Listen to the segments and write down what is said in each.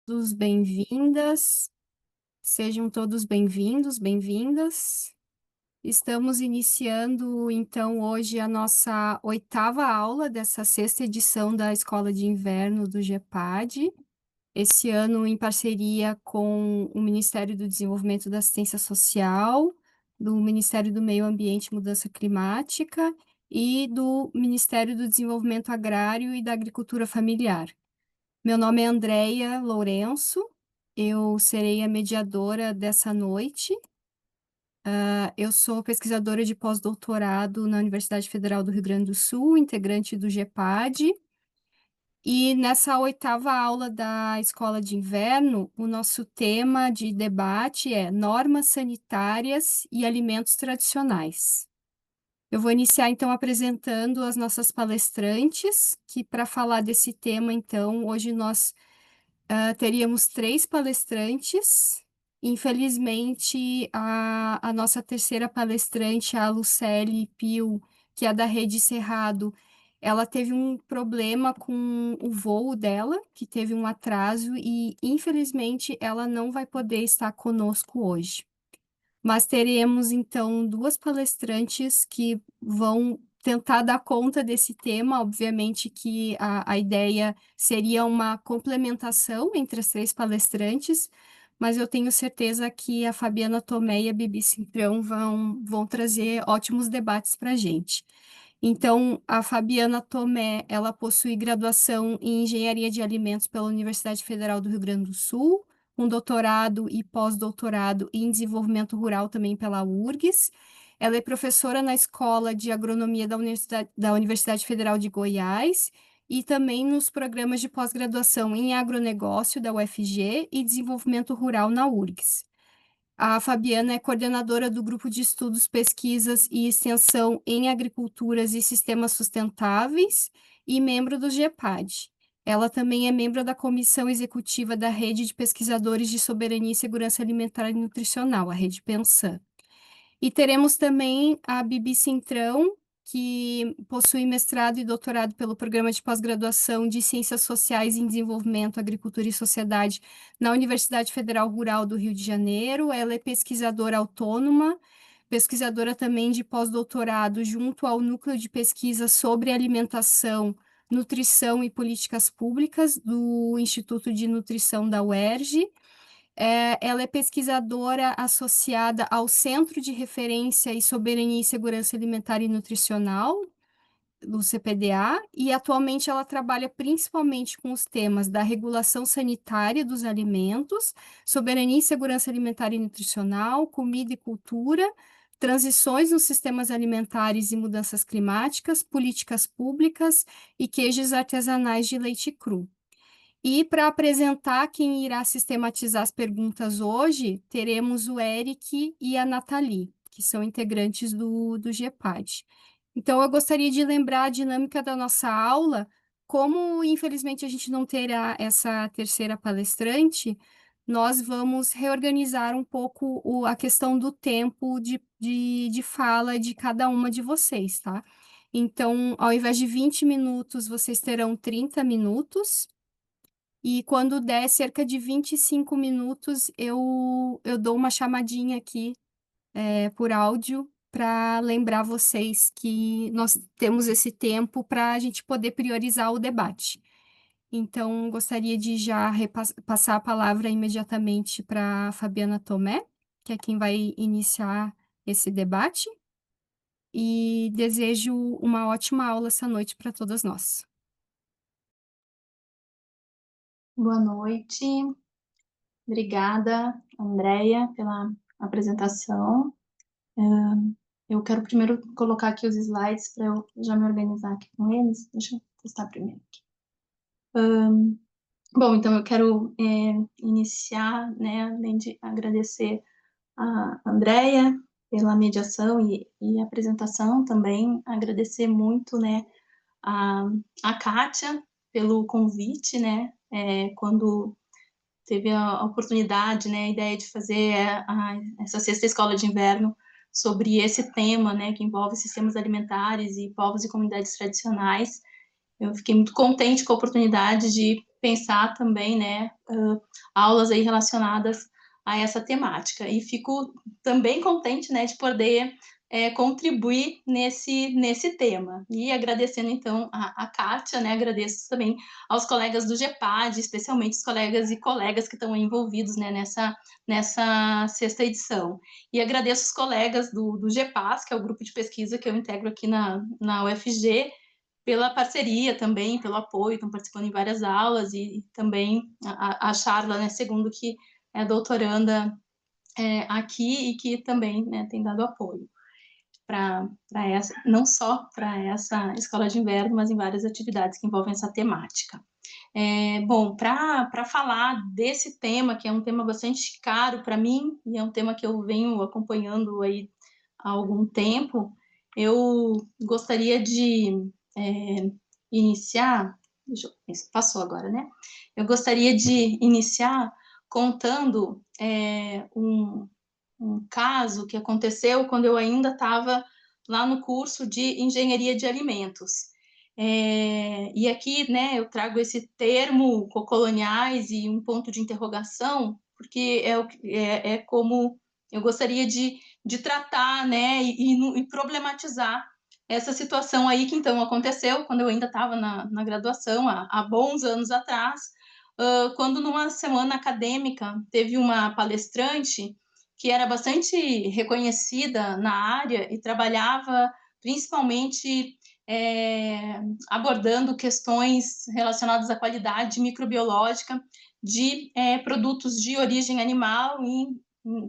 todos bem-vindas, sejam todos bem-vindos, bem-vindas. Estamos iniciando, então, hoje a nossa oitava aula dessa sexta edição da Escola de Inverno do GEPAD, esse ano em parceria com o Ministério do Desenvolvimento da Assistência Social, do Ministério do Meio Ambiente e Mudança Climática e do Ministério do Desenvolvimento Agrário e da Agricultura Familiar. Meu nome é Andreia Lourenço, eu serei a mediadora dessa noite. Eu sou pesquisadora de pós-doutorado na Universidade Federal do Rio Grande do Sul, integrante do GEPAD. E nessa oitava aula da Escola de Inverno, o nosso tema de debate é normas sanitárias e alimentos tradicionais. Eu vou iniciar, então, apresentando as nossas palestrantes, que para falar desse tema, então, hoje nós teríamos 3 palestrantes. Infelizmente, a nossa terceira palestrante, a Lucely Pio, que é da Rede Cerrado, ela teve um problema com o voo dela, que teve um atraso, e infelizmente ela não vai poder estar conosco hoje. Mas teremos, então, 2 palestrantes que vão tentar dar conta desse tema. Obviamente que a ideia seria uma complementação entre as 3 palestrantes, mas eu tenho certeza que a Fabiana Tomé e a Bibi Cintrão vão trazer ótimos debates para a gente. Então, a Fabiana Tomé, ela possui graduação em Engenharia de Alimentos pela Universidade Federal do Rio Grande do Sul, um doutorado e pós-doutorado em Desenvolvimento Rural também pela URGS. Ela é professora na Escola de Agronomia da Universidade Federal de Goiás e também nos programas de pós-graduação em Agronegócio da UFG e Desenvolvimento Rural na URGS. A Fabiana é coordenadora do Grupo de Estudos, Pesquisas e Extensão em Agriculturas e Sistemas Sustentáveis e membro do GEPAD. Ela também é membro da Comissão Executiva da Rede de Pesquisadores de Soberania e Segurança Alimentar e Nutricional, a Rede Pensan. E teremos também a Bibi Cintrão, que possui mestrado e doutorado pelo Programa de Pós-Graduação de Ciências Sociais em Desenvolvimento, Agricultura e Sociedade na Universidade Federal Rural do Rio de Janeiro. Ela é pesquisadora autônoma, pesquisadora também de pós-doutorado junto ao Núcleo de Pesquisa sobre Alimentação, Nutrição e Políticas Públicas do Instituto de Nutrição da UERJ. Ela é pesquisadora associada ao Centro de Referência e Soberania e Segurança Alimentar e Nutricional, do CPDA, e atualmente ela trabalha principalmente com os temas da regulação sanitária dos alimentos, soberania e segurança alimentar e nutricional, comida e cultura, transições nos sistemas alimentares e mudanças climáticas, políticas públicas e queijos artesanais de leite cru. E para apresentar quem irá sistematizar as perguntas hoje, teremos o Eric e a Nathalie, que são integrantes do GEPAD. Então, eu gostaria de lembrar a dinâmica da nossa aula. Como, infelizmente, a gente não terá essa terceira palestrante, nós vamos reorganizar um pouco a questão do tempo de fala de cada uma de vocês, tá? Então, ao invés de 20 minutos, vocês terão 30 minutos. E quando der cerca de 25 minutos, eu dou uma chamadinha aqui por áudio para lembrar vocês que nós temos esse tempo para a gente poder priorizar o debate. Então, gostaria de já passar a palavra imediatamente para Fabiana Tomé, que é quem vai iniciar esse debate, e desejo uma ótima aula essa noite para todas nós. Boa noite, obrigada, Andreia, pela apresentação. Eu quero primeiro colocar aqui os slides para eu já me organizar aqui com eles. Deixa eu testar primeiro aqui. Bom, então eu quero iniciar, né, além de agradecer a Andreia pela mediação e apresentação também, agradecer muito, né, a Kátia pelo convite, né, quando teve a oportunidade, né, a ideia de fazer essa sexta escola de inverno sobre esse tema, né, que envolve sistemas alimentares e povos e comunidades tradicionais. Eu fiquei muito contente com a oportunidade de pensar também, né, aulas aí relacionadas a essa temática. E fico também contente, né, de poder contribuir nesse tema. E agradecendo, então, a Kátia, né, agradeço também aos colegas do GEPAD, especialmente os colegas e colegas que estão envolvidos, né, nessa sexta edição. E agradeço os colegas do GEPAS, que é o grupo de pesquisa que eu integro aqui na UFG, pela parceria também, pelo apoio, estão participando em várias aulas, e também a Charla, né, segundo, que é doutoranda aqui e que também, né, tem dado apoio para essa, não só para essa escola de inverno, mas em várias atividades que envolvem essa temática. Bom, para falar desse tema, que é um tema bastante caro para mim, e é um tema que eu venho acompanhando aí há algum tempo, eu gostaria de iniciar, passou agora, né? Eu gostaria de iniciar contando um caso que aconteceu quando eu ainda estava lá no curso de Engenharia de Alimentos. E aqui, né, eu trago esse termo cocoloniais e um ponto de interrogação, porque é como eu gostaria de tratar, né, e problematizar essa situação aí que então aconteceu quando eu ainda estava na graduação, há bons anos atrás, quando numa semana acadêmica teve uma palestrante que era bastante reconhecida na área e trabalhava principalmente abordando questões relacionadas à qualidade microbiológica de produtos de origem animal,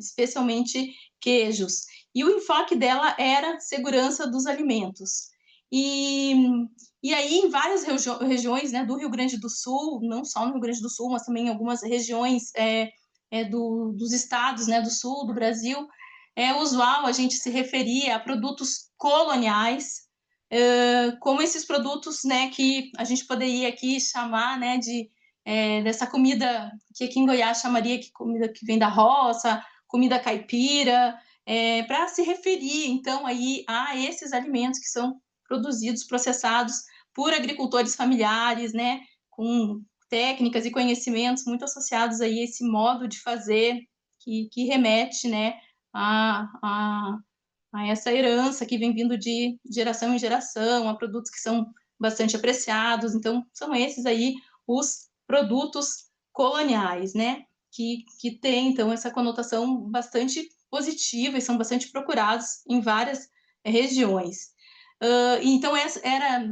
especialmente queijos. E o enfoque dela era segurança dos alimentos. E, e aí, em várias regiões, né, do Rio Grande do Sul, não só no Rio Grande do Sul, mas também em algumas regiões dos estados, né, do sul do Brasil, é usual a gente se referir a produtos coloniais, como esses produtos, né, que a gente poderia aqui chamar, né, dessa comida que aqui em Goiás chamaria de comida que vem da roça, comida caipira, para se referir, então, aí a esses alimentos que são produzidos, processados por agricultores familiares, né, com técnicas e conhecimentos muito associados aí a esse modo de fazer que remete, né, a, a essa herança que vem vindo de geração em geração, a produtos que são bastante apreciados. Então, são esses aí os produtos coloniais, né, que têm, então, essa conotação bastante positiva e são bastante procurados em várias regiões. Então, era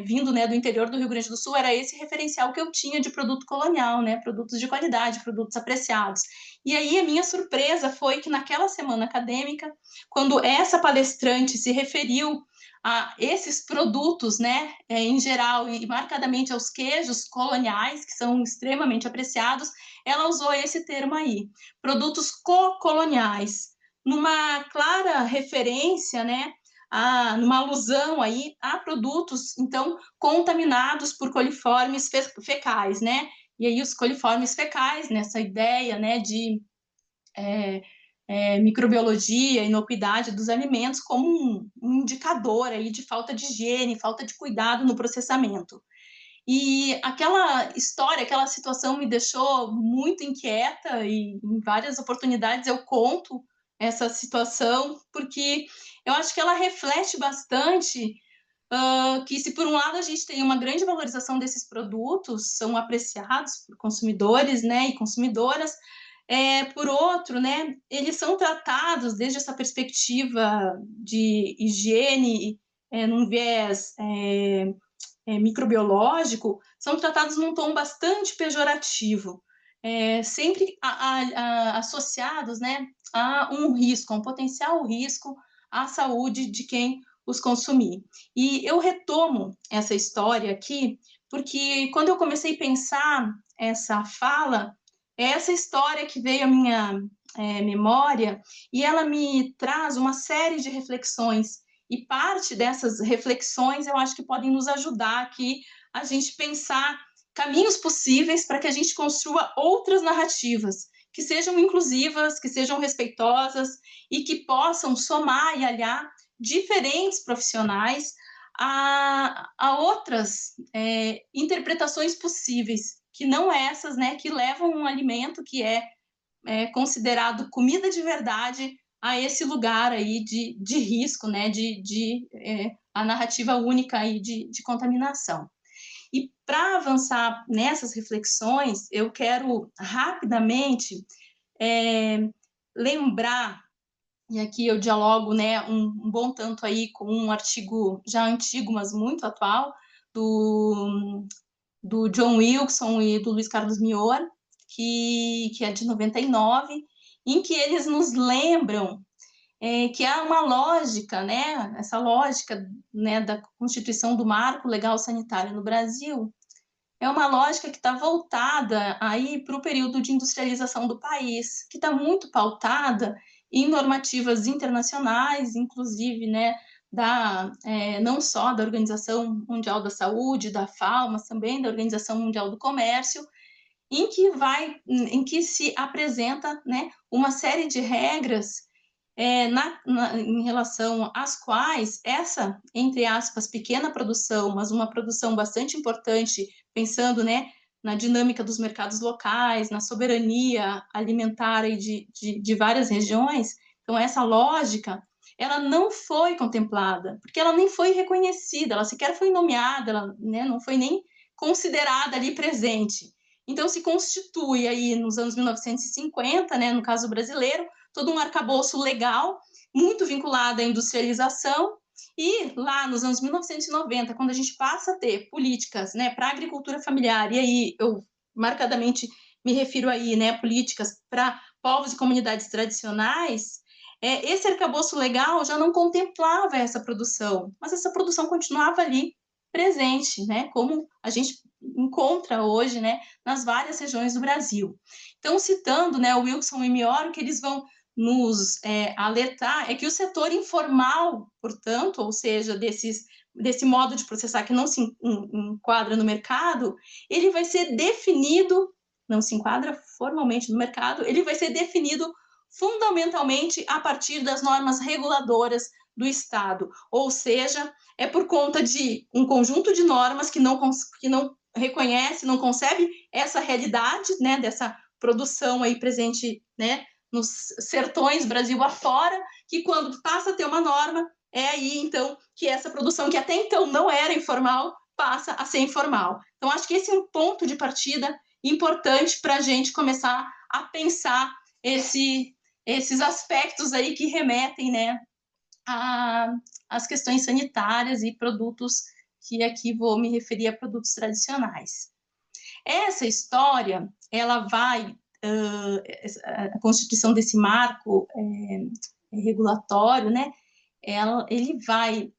vindo, né, do interior do Rio Grande do Sul, era esse referencial que eu tinha de produto colonial, né, produtos de qualidade, produtos apreciados. E aí a minha surpresa foi que naquela semana acadêmica, quando essa palestrante se referiu a esses produtos, né, em geral, e marcadamente aos queijos coloniais, que são extremamente apreciados, ela usou esse termo aí, produtos co-coloniais, numa clara referência, né, numa alusão aí a produtos, então, contaminados por coliformes fecais, né? E aí os coliformes fecais, nessa ideia, né, de microbiologia, inocuidade dos alimentos como um indicador aí de falta de higiene, falta de cuidado no processamento. E aquela história, aquela situação me deixou muito inquieta e em várias oportunidades eu conto essa situação, porque eu acho que ela reflete bastante que se por um lado a gente tem uma grande valorização desses produtos, são apreciados por consumidores, né, e consumidoras, por outro, né, eles são tratados desde essa perspectiva de higiene, num viés microbiológico, são tratados num tom bastante pejorativo, sempre associados, né, a um risco, a um potencial risco à saúde de quem os consumir. E eu retomo essa história aqui, porque quando eu comecei a pensar essa fala, é essa história que veio à minha memória, e ela me traz uma série de reflexões, e parte dessas reflexões eu acho que podem nos ajudar aqui a gente pensar caminhos possíveis para que a gente construa outras narrativas que sejam inclusivas, que sejam respeitosas e que possam somar e aliar diferentes profissionais a outras interpretações possíveis que não essas, né, que levam um alimento que é considerado comida de verdade a esse lugar aí de risco, né, a narrativa única aí de contaminação. E para avançar nessas reflexões, eu quero rapidamente lembrar, e aqui eu dialogo, né, um bom tanto aí com um artigo já antigo, mas muito atual, do John Wilson e do Luiz Carlos Mior, que é de 99, em que eles nos lembram que há uma lógica, né, essa lógica, né, da constituição do marco legal sanitário no Brasil, é uma lógica que está voltada aí para o período de industrialização do país, que está muito pautada em normativas internacionais, inclusive, né, não só da Organização Mundial da Saúde, da FAO, mas também da Organização Mundial do Comércio, em que se apresenta, né, uma série de regras em relação às quais essa, entre aspas, pequena produção, mas uma produção bastante importante, pensando, né, na dinâmica dos mercados locais, na soberania alimentar de várias regiões, então essa lógica, ela não foi contemplada, porque ela nem foi reconhecida, ela sequer foi nomeada, ela, né, não foi nem considerada ali presente. Então se constitui aí nos anos 1950, né, no caso brasileiro, todo um arcabouço legal, muito vinculado à industrialização, e lá nos anos 1990, quando a gente passa a ter políticas, né, para a agricultura familiar, e aí eu marcadamente me refiro aí, né, políticas para povos e comunidades tradicionais, esse arcabouço legal já não contemplava essa produção, mas essa produção continuava ali presente, né, como a gente encontra hoje, né, nas várias regiões do Brasil. Então, citando, né, o Wilson e Mior, que eles vão nos alertar é que o setor informal, portanto, ou seja, desse modo de processar que não se enquadra no mercado, ele vai ser definido, não se enquadra formalmente no mercado, ele vai ser definido fundamentalmente a partir das normas reguladoras do Estado, ou seja, é por conta de um conjunto de normas que não reconhece, não concebe essa realidade, né, dessa produção aí presente, né, nos sertões Brasil afora, que quando passa a ter uma norma, é aí, então, que essa produção, que até então não era informal, passa a ser informal. Então, acho que esse é um ponto de partida importante para a gente começar a pensar esses aspectos aí que remetem, né, às questões sanitárias e produtos, que aqui vou me referir a produtos tradicionais. Essa história, ela vai a constituição desse marco regulatório, né, ele vai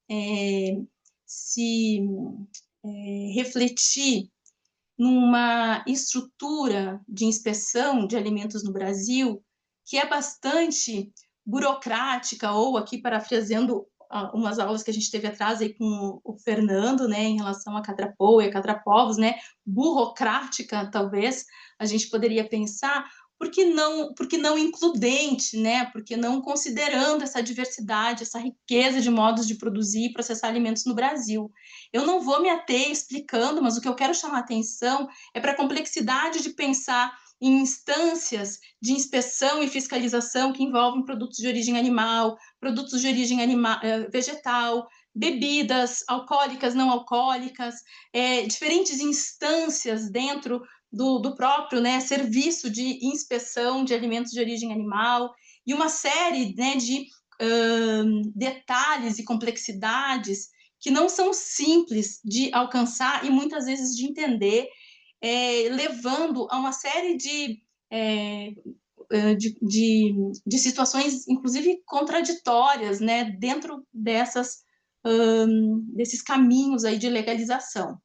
se refletir numa estrutura de inspeção de alimentos no Brasil que é bastante burocrática, ou aqui parafraseando umas aulas que a gente teve atrás aí com o Fernando, né, em relação a Catrapoa e a Catrapovos, né, burocrática, talvez, a gente poderia pensar, porque não includente, né, porque não considerando essa diversidade, essa riqueza de modos de produzir e processar alimentos no Brasil. Eu não vou me ater explicando, mas o que eu quero chamar a atenção é para a complexidade de pensar em instâncias de inspeção e fiscalização que envolvem produtos de origem animal, produtos de origem vegetal, bebidas alcoólicas, não alcoólicas, diferentes instâncias dentro do próprio, né, serviço de inspeção de alimentos de origem animal, e uma série, né, de detalhes e complexidades que não são simples de alcançar e muitas vezes de entender, levando a uma série de situações, inclusive contraditórias, né, dentro desses caminhos aí de legalização.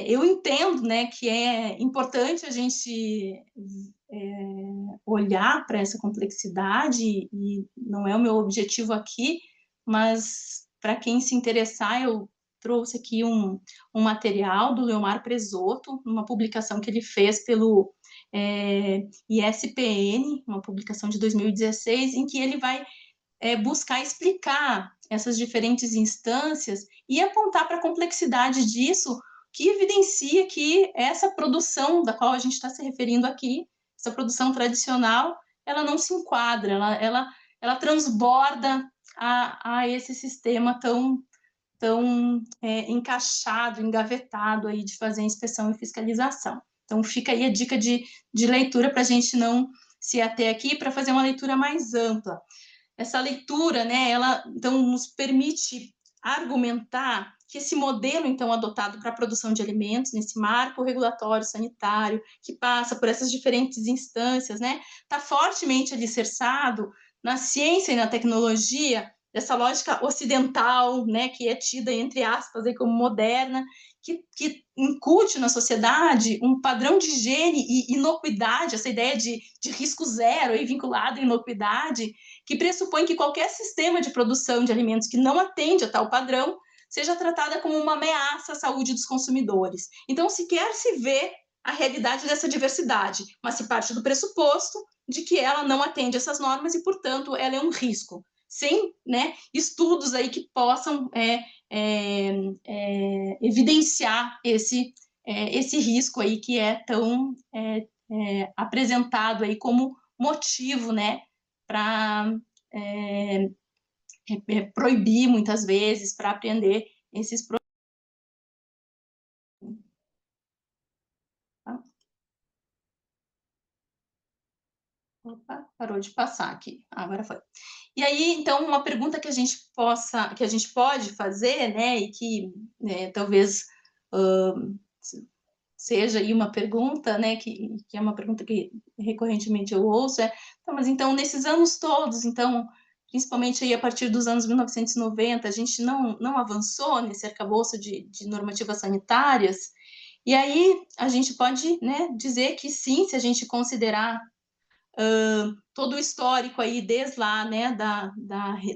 Eu entendo, né, que é importante a gente olhar para essa complexidade, e não é o meu objetivo aqui, mas para quem se interessar, eu trouxe aqui um material do Leomar Presoto, uma publicação que ele fez pelo ISPN, uma publicação de 2016, em que ele vai buscar explicar essas diferentes instâncias e apontar para a complexidade disso, que evidencia que essa produção da qual a gente está se referindo aqui, essa produção tradicional, ela não se enquadra, ela transborda a esse sistema tão encaixado, engavetado aí de fazer inspeção e fiscalização. Então, fica aí a dica de leitura para a gente não se ater aqui, para fazer uma leitura mais ampla. Essa leitura, né, ela então nos permite argumentar que esse modelo, então, adotado para a produção de alimentos, nesse marco regulatório sanitário, que passa por essas diferentes instâncias, né, está fortemente alicerçado na ciência e na tecnologia, dessa lógica ocidental, né, que é tida, entre aspas, aí, como moderna, que incute na sociedade um padrão de higiene e inocuidade, essa ideia de risco zero aí, vinculado à inocuidade, que pressupõe que qualquer sistema de produção de alimentos que não atende a tal padrão seja tratada como uma ameaça à saúde dos consumidores. Então, sequer se vê a realidade dessa diversidade, mas se parte do pressuposto de que ela não atende essas normas e, portanto, ela é um risco, sem, né, estudos aí que possam evidenciar esse risco aí que é tão apresentado aí como motivo, né, para proibir muitas vezes, para apreender esses produtos. Opa, parou de passar aqui. Agora foi. E aí, então, uma pergunta que a gente pode fazer, né, e que talvez seja aí uma pergunta, né, que é uma pergunta que recorrentemente eu ouço, mas então, nesses anos todos, então, principalmente aí a partir dos anos 1990, a gente não avançou nesse arcabouço de normativas sanitárias, e aí a gente pode, né, dizer que sim, se a gente considerar todo o histórico aí, desde lá, né,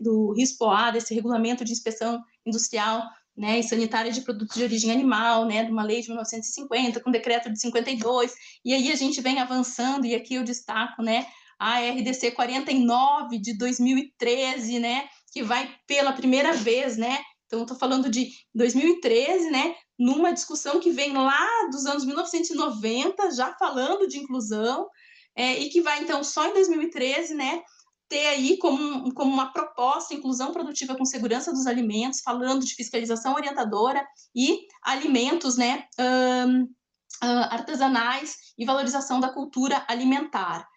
do RISPOA, desse Regulamento de Inspeção Industrial, né, e Sanitária de Produtos de Origem Animal, né, de uma lei de 1950, com decreto de 52, e aí a gente vem avançando, e aqui eu destaco, né, a RDC 49 de 2013, né, que vai pela primeira vez, né, então estou falando de 2013, né, numa discussão que vem lá dos anos 1990, já falando de inclusão, e que vai, então, só em 2013, né, ter aí como uma proposta, inclusão produtiva com segurança dos alimentos, falando de fiscalização orientadora e alimentos, né, artesanais e valorização da cultura alimentar.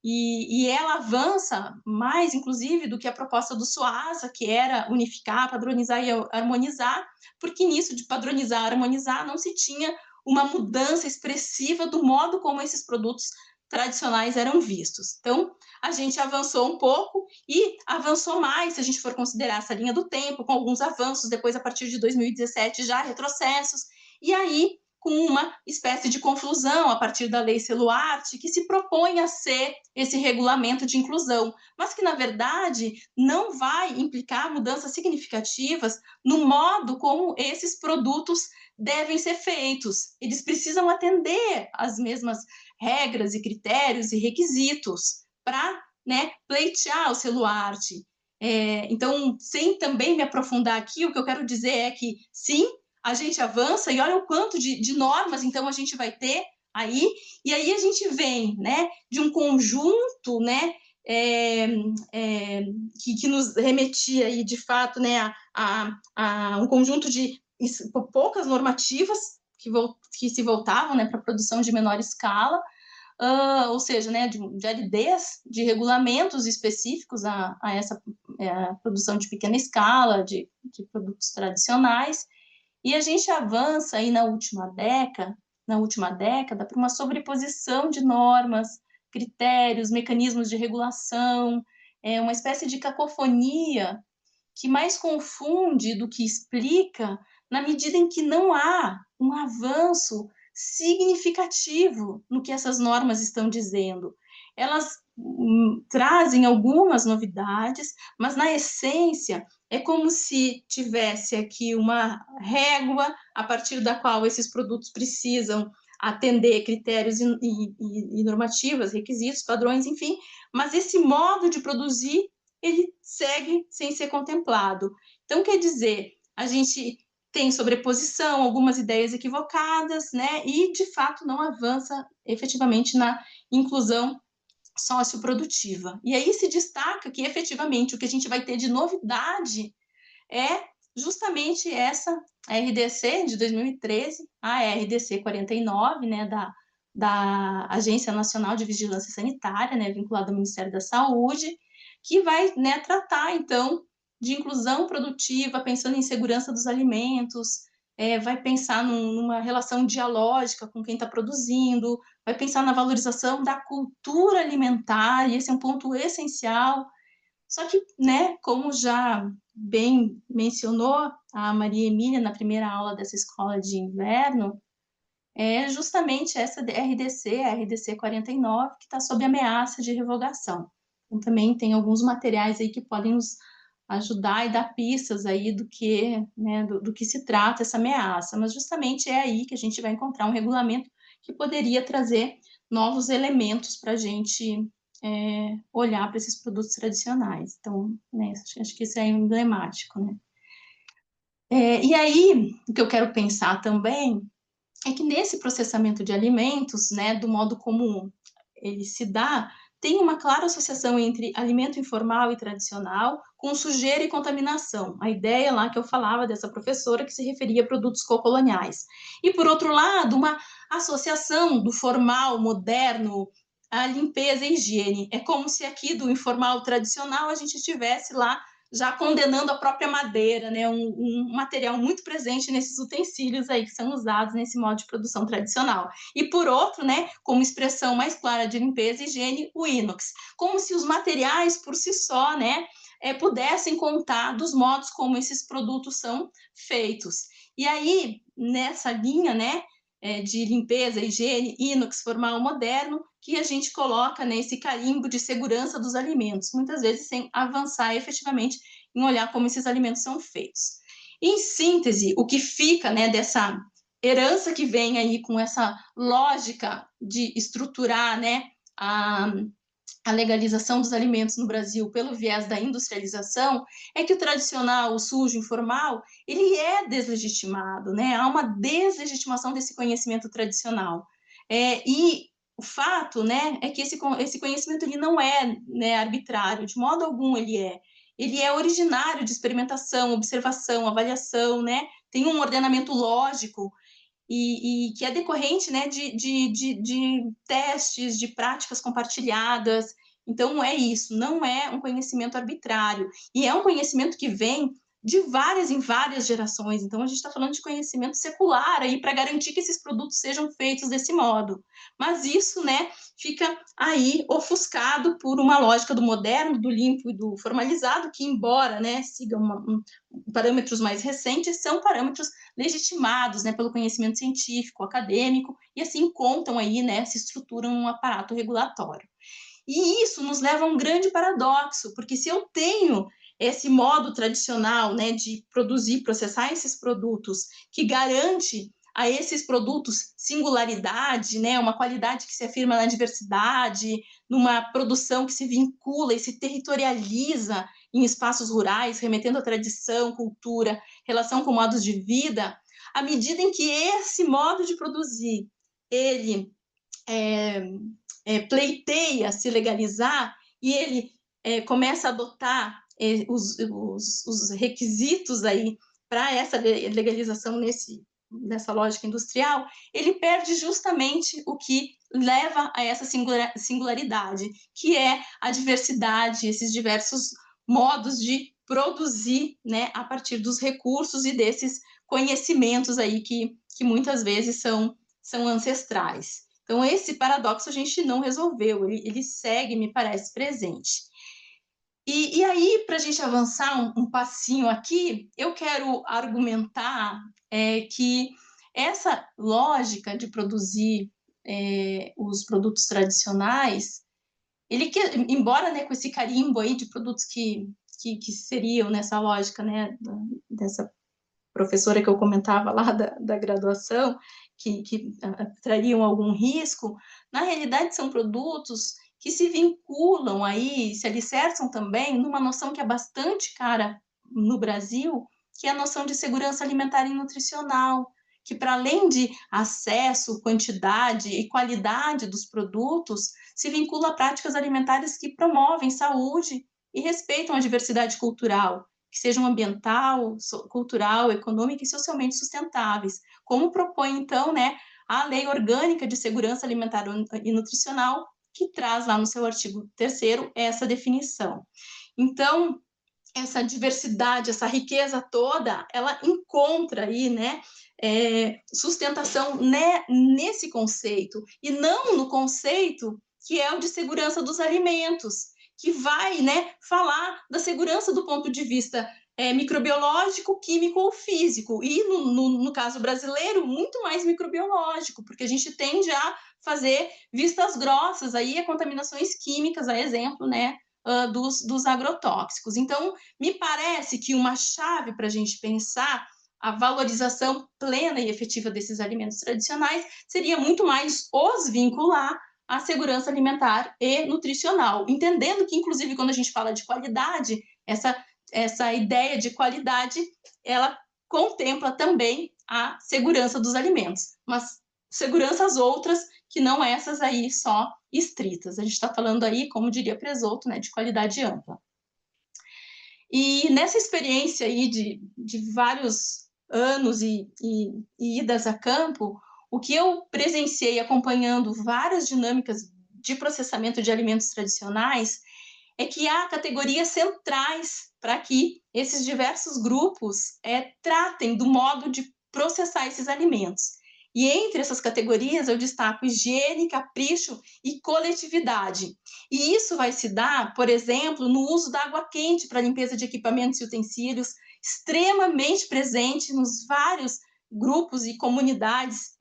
E ela avança mais, inclusive, do que a proposta do SUASA, que era unificar, padronizar e harmonizar, porque nisso de padronizar e harmonizar não se tinha uma mudança expressiva do modo como esses produtos tradicionais eram vistos. Então, a gente avançou um pouco e avançou mais, se a gente for considerar essa linha do tempo, com alguns avanços, depois, a partir de 2017, já retrocessos, e aí com uma espécie de confusão a partir da Lei Celuarte, que se propõe a ser esse regulamento de inclusão, mas que, na verdade, não vai implicar mudanças significativas no modo como esses produtos devem ser feitos. Eles precisam atender às mesmas regras e critérios e requisitos para, né, pleitear o Celuarte. Então, sem também me aprofundar aqui, o que eu quero dizer é que, sim, a gente avança e olha o quanto de normas, então, a gente vai ter aí, e aí a gente vem, né, de um conjunto, né, que nos remetia aí, de fato, né, a um conjunto de poucas normativas que se voltavam, né, para a produção de menor escala, ou seja, né, de LDs, de regulamentos específicos a essa produção de pequena escala, de produtos tradicionais, e a gente avança aí na última década para uma sobreposição de normas, critérios, mecanismos de regulação, uma espécie de cacofonia que mais confunde do que explica, na medida em que não há um avanço significativo no que essas normas estão dizendo. Elas trazem algumas novidades, mas na essência é como se tivesse aqui uma régua a partir da qual esses produtos precisam atender critérios e normativas, requisitos, padrões, enfim, mas esse modo de produzir ele segue sem ser contemplado. Então, quer dizer, a gente tem sobreposição, algumas ideias equivocadas, né, e de fato não avança efetivamente na inclusão socioprodutiva. E aí se destaca que efetivamente o que a gente vai ter de novidade é justamente essa RDC de 2013, a RDC 49, né, da Agência Nacional de Vigilância Sanitária, né, vinculada ao Ministério da Saúde, que vai, né, tratar, então, de inclusão produtiva, pensando em segurança dos alimentos, vai pensar numa relação dialógica com quem está produzindo, vai pensar na valorização da cultura alimentar, e esse é um ponto essencial. Só que, né, como já bem mencionou a Maria Emília na primeira aula dessa escola de inverno, é justamente essa RDC, a RDC 49, que está sob ameaça de revogação. Então, também tem alguns materiais aí que podem nos ajudar e dar pistas aí do que, né, do que se trata essa ameaça, mas justamente é aí que a gente vai encontrar um regulamento que poderia trazer novos elementos para a gente olhar para esses produtos tradicionais. Então, né, acho que isso é emblemático, né? E aí, o que eu quero pensar também é que nesse processamento de alimentos, né, do modo como ele se dá, tem uma clara associação entre alimento informal e tradicional com sujeira e contaminação. A ideia lá que eu falava dessa professora que se referia a produtos cocoloniais. E, por outro lado, uma associação do formal, moderno, à limpeza e higiene. É como se aqui do informal tradicional a gente estivesse lá já condenando a própria madeira, né? Um material muito presente nesses utensílios aí que são usados nesse modo de produção tradicional. E por outro, né, como expressão mais clara de limpeza e higiene, o inox, como se os materiais por si só, né, pudessem contar dos modos como esses produtos são feitos. E aí, nessa linha, né, de limpeza, higiene, inox, formal, moderno, que a gente coloca nesse carimbo de segurança dos alimentos, muitas vezes sem avançar efetivamente em olhar como esses alimentos são feitos. Em síntese, o que fica, né, dessa herança que vem aí com essa lógica de estruturar, né, a legalização dos alimentos no Brasil pelo viés da industrialização, é que o tradicional, o sujo, informal, ele é deslegitimado, né? Há uma deslegitimação desse conhecimento tradicional. E o fato, né, é que esse conhecimento ele não é, né, arbitrário, de modo algum ele é. Ele é originário de experimentação, observação, avaliação, né? Tem um ordenamento lógico e que é decorrente, né, de testes, de práticas compartilhadas. Então, é isso, não é um conhecimento arbitrário. E é um conhecimento que vem de várias em várias gerações. Então, a gente está falando de conhecimento secular aí para garantir que esses produtos sejam feitos desse modo. Mas isso, né, fica aí ofuscado por uma lógica do moderno, do limpo e do formalizado, que, embora, né, sigam parâmetros mais recentes, são parâmetros legitimados, né, pelo conhecimento científico, acadêmico, e assim contam aí, né, se estruturam um aparato regulatório. E isso nos leva a um grande paradoxo, porque se eu tenho esse modo tradicional, né, de produzir, processar esses produtos, que garante a esses produtos singularidade, né, uma qualidade que se afirma na diversidade, numa produção que se vincula e se territorializa em espaços rurais, remetendo à tradição, cultura, relação com modos de vida, à medida em que esse modo de produzir, ele pleiteia se legalizar e ele começa a adotar os requisitos aí para essa legalização nessa lógica industrial, ele perde justamente o que leva a essa singularidade, que é a diversidade, esses diversos modos de produzir, né, a partir dos recursos e desses conhecimentos aí que muitas vezes são ancestrais. Então, esse paradoxo a gente não resolveu, ele segue, me parece, presente. E aí, para a gente avançar um passinho aqui, eu quero argumentar que essa lógica de produzir os produtos tradicionais, embora, né, com esse carimbo aí de produtos que seriam nessa lógica, né, dessa professora que eu comentava lá da graduação, que trariam algum risco, na realidade são produtos que se vinculam aí, se alicerçam também numa noção que é bastante cara no Brasil, que é a noção de segurança alimentar e nutricional, que para além de acesso, quantidade e qualidade dos produtos, se vincula a práticas alimentares que promovem saúde e respeitam a diversidade cultural, que sejam ambiental, cultural, econômica e socialmente sustentáveis, como propõe então, né, a Lei Orgânica de Segurança Alimentar e Nutricional, que traz lá no seu artigo 3º essa definição. Então, essa diversidade, essa riqueza toda, ela encontra aí, né, sustentação, né, nesse conceito, e não no conceito que é o de segurança dos alimentos, que vai, né, falar da segurança do ponto de vista microbiológico, químico ou físico, e no caso brasileiro, muito mais microbiológico, porque a gente tende a fazer vistas grossas aí a contaminações químicas, a exemplo, né, dos agrotóxicos. Então, me parece que uma chave para a gente pensar a valorização plena e efetiva desses alimentos tradicionais seria muito mais os vincular à segurança alimentar e nutricional, entendendo que, inclusive, quando a gente fala de qualidade, essa ideia de qualidade, ela contempla também a segurança dos alimentos, mas seguranças outras que não essas aí só estritas. A gente está falando aí, como diria Presoto, né, de qualidade ampla. E nessa experiência aí de vários anos e idas a campo, o que eu presenciei acompanhando várias dinâmicas de processamento de alimentos tradicionais é que há categorias centrais para que esses diversos grupos tratem do modo de processar esses alimentos. E entre essas categorias eu destaco higiene, capricho e coletividade. E isso vai se dar, por exemplo, no uso da água quente para limpeza de equipamentos e utensílios, extremamente presente nos vários grupos e comunidades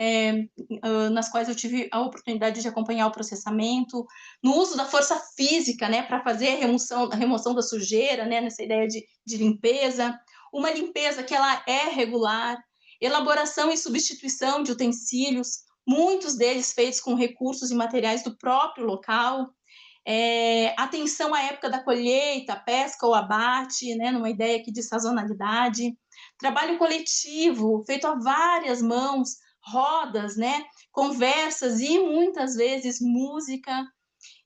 nas quais eu tive a oportunidade de acompanhar o processamento, no uso da força física, né, para fazer a remoção da sujeira, né, nessa ideia de limpeza, uma limpeza que ela é regular, elaboração e substituição de utensílios, muitos deles feitos com recursos e materiais do próprio local, atenção à época da colheita, pesca ou abate, né, numa ideia aqui de sazonalidade, trabalho coletivo, feito a várias mãos, rodas, né, conversas e muitas vezes música.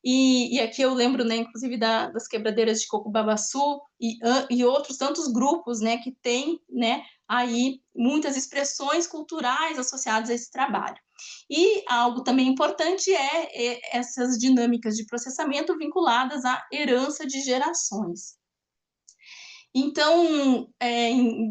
E aqui eu lembro, né, inclusive das quebradeiras de coco babaçu e outros tantos grupos, né, que têm, né, aí muitas expressões culturais associadas a esse trabalho. E algo também importante essas dinâmicas de processamento vinculadas à herança de gerações. Então,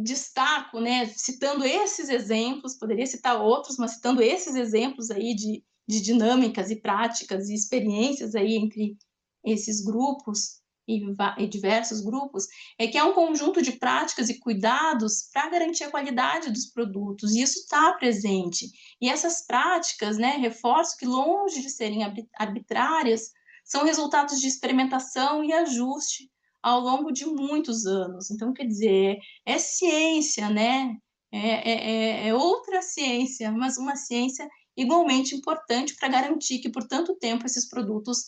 destaco, né, citando esses exemplos, poderia citar outros, mas citando esses exemplos aí de dinâmicas e práticas e experiências aí entre esses grupos e diversos grupos, é que é um conjunto de práticas e cuidados para garantir a qualidade dos produtos, e isso está presente. E essas práticas, né, reforço que longe de serem arbitrárias, são resultados de experimentação e ajuste ao longo de muitos anos. Então, quer dizer, é ciência, né? É outra ciência, mas uma ciência igualmente importante para garantir que por tanto tempo esses produtos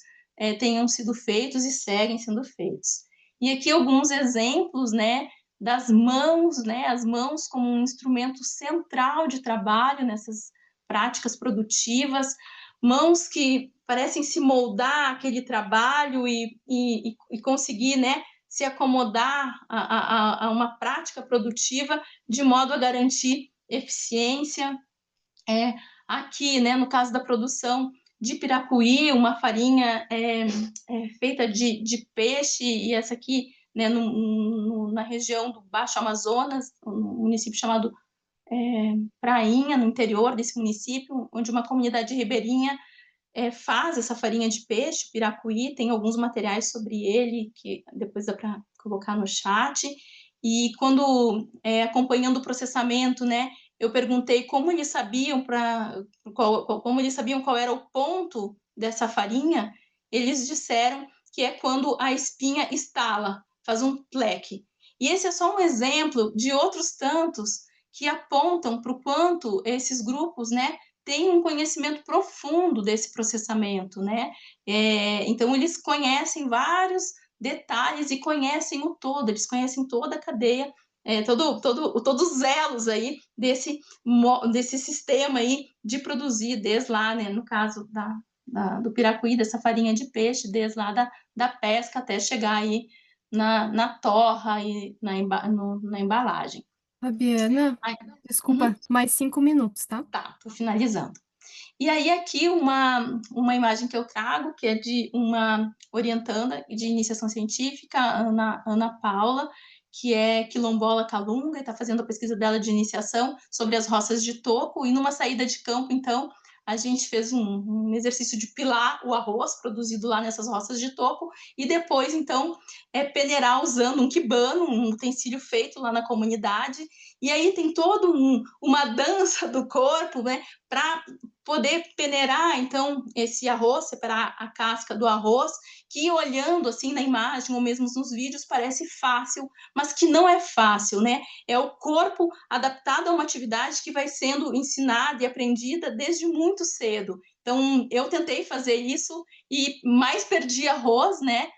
tenham sido feitos e seguem sendo feitos. E aqui alguns exemplos, né, das mãos, né, as mãos como um instrumento central de trabalho nessas práticas produtivas, mãos que parecem se moldar aquele trabalho e conseguir, né, se acomodar a uma prática produtiva de modo a garantir eficiência. Aqui, né, no caso da produção de piracuí, uma farinha feita de peixe, e essa aqui, né, na região do Baixo Amazonas, um município chamado Prainha, no interior desse município, onde uma comunidade ribeirinha faz essa farinha de peixe, piracuí, tem alguns materiais sobre ele que depois dá para colocar no chat. E quando acompanhando o processamento, né, eu perguntei como eles sabiam como eles sabiam qual era o ponto dessa farinha. Eles disseram que é quando a espinha estala, faz um pleque. E esse é só um exemplo de outros tantos que apontam para o quanto esses grupos, né, têm um conhecimento profundo desse processamento, né? Então eles conhecem vários detalhes e conhecem o todo, eles conhecem toda a cadeia todos os elos aí desse sistema aí de produzir, desde lá, né, no caso do piracuí, dessa farinha de peixe, desde lá da pesca até chegar aí na torra e na embalagem. Fabiana, Ai, uhum, desculpa, mais 5 minutos, tá? tá, tô finalizando. E aí aqui uma imagem que eu trago, que é de uma orientanda de iniciação científica, Ana Paula, que é quilombola Calunga, e está fazendo a pesquisa dela de iniciação sobre as roças de toco, e numa saída de campo, então, a gente fez um exercício de pilar o arroz produzido lá nessas roças de toco, e depois, então, peneirar usando um quibano, um utensílio feito lá na comunidade, e aí tem toda uma dança do corpo, né, para poder peneirar, então, esse arroz, separar a casca do arroz, que olhando assim na imagem ou mesmo nos vídeos parece fácil, mas que não é fácil, né? É o corpo adaptado a uma atividade que vai sendo ensinada e aprendida desde muito cedo. Então, eu tentei fazer isso e mais perdi arroz, né?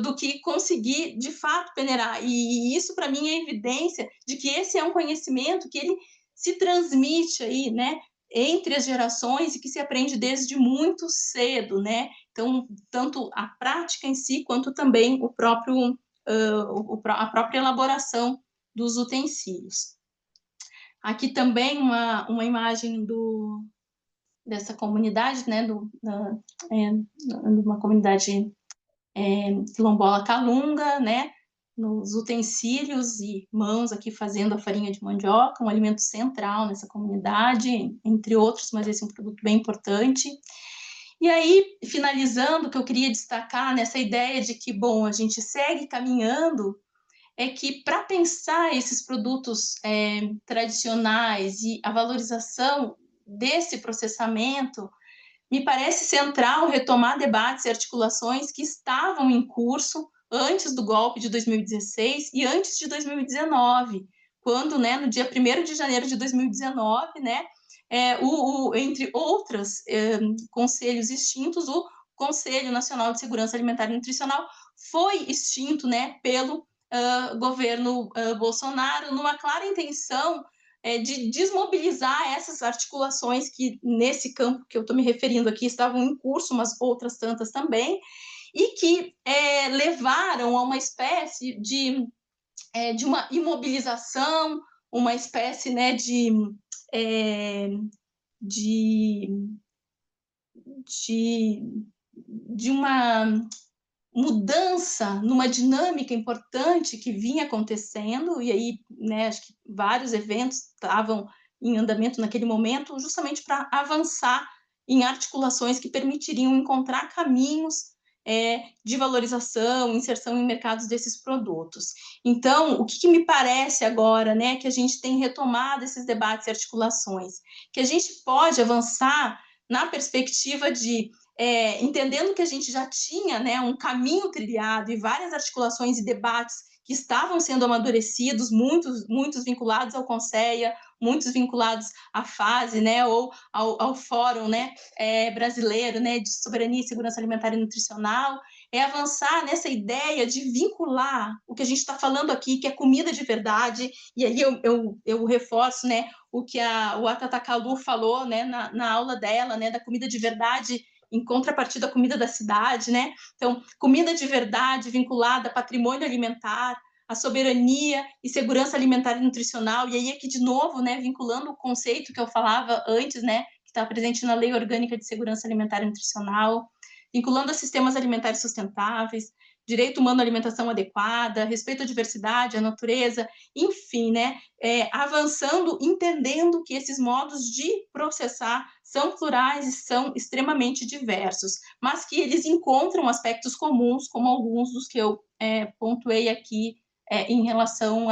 Do que conseguir de fato peneirar. E isso para mim é evidência de que esse é um conhecimento que ele se transmite aí, né? Entre as gerações e que se aprende desde muito cedo, né? Então, tanto a prática em si, quanto também a própria elaboração dos utensílios. Aqui também uma imagem dessa comunidade, né? De uma comunidade quilombola Calunga, né? Nos utensílios e mãos aqui fazendo a farinha de mandioca, um alimento central nessa comunidade, entre outros, mas esse é um produto bem importante. E aí, finalizando, o que eu queria destacar nessa ideia de que, bom, a gente segue caminhando, é que para pensar esses produtos tradicionais e a valorização desse processamento, me parece central retomar debates e articulações que estavam em curso antes do golpe de 2016 e antes de 2019, quando, né, no dia 1º de janeiro de 2019, né, entre outros conselhos extintos, o Conselho Nacional de Segurança Alimentar e Nutricional foi extinto, né, pelo governo Bolsonaro, numa clara intenção de desmobilizar essas articulações que, nesse campo que eu estou me referindo aqui, estavam em curso, mas outras tantas também, e que levaram a uma espécie de uma imobilização, uma espécie, né, de, de, de uma mudança numa dinâmica importante que vinha acontecendo, e aí, né, acho que vários eventos estavam em andamento naquele momento, justamente para avançar em articulações que permitiriam encontrar caminhos de valorização, inserção em mercados desses produtos. Então, o que me parece agora, né, que a gente tem retomado esses debates e articulações, que a gente pode avançar na perspectiva de entendendo que a gente já tinha, né, um caminho trilhado e várias articulações e debates que estavam sendo amadurecidos, muitos vinculados ao Conceia, muitos vinculados à fase, né, ou ao Fórum, né, brasileiro, né, de soberania e segurança alimentar e nutricional, avançar nessa ideia de vincular o que a gente está falando aqui, que é comida de verdade, e aí eu reforço, né, o que o Atatakalu falou, né, na aula dela, né, da comida de verdade em contrapartida à comida da cidade, né? Então, comida de verdade vinculada a patrimônio alimentar, a soberania e segurança alimentar e nutricional. E aí aqui de novo, né, vinculando o conceito que eu falava antes, né, que está presente na Lei Orgânica de Segurança Alimentar e Nutricional, vinculando a sistemas alimentares sustentáveis, direito humano à alimentação adequada, respeito à diversidade, à natureza, enfim, né, avançando, entendendo que esses modos de processar são plurais e são extremamente diversos, mas que eles encontram aspectos comuns, como alguns dos que eu pontuei aqui em relação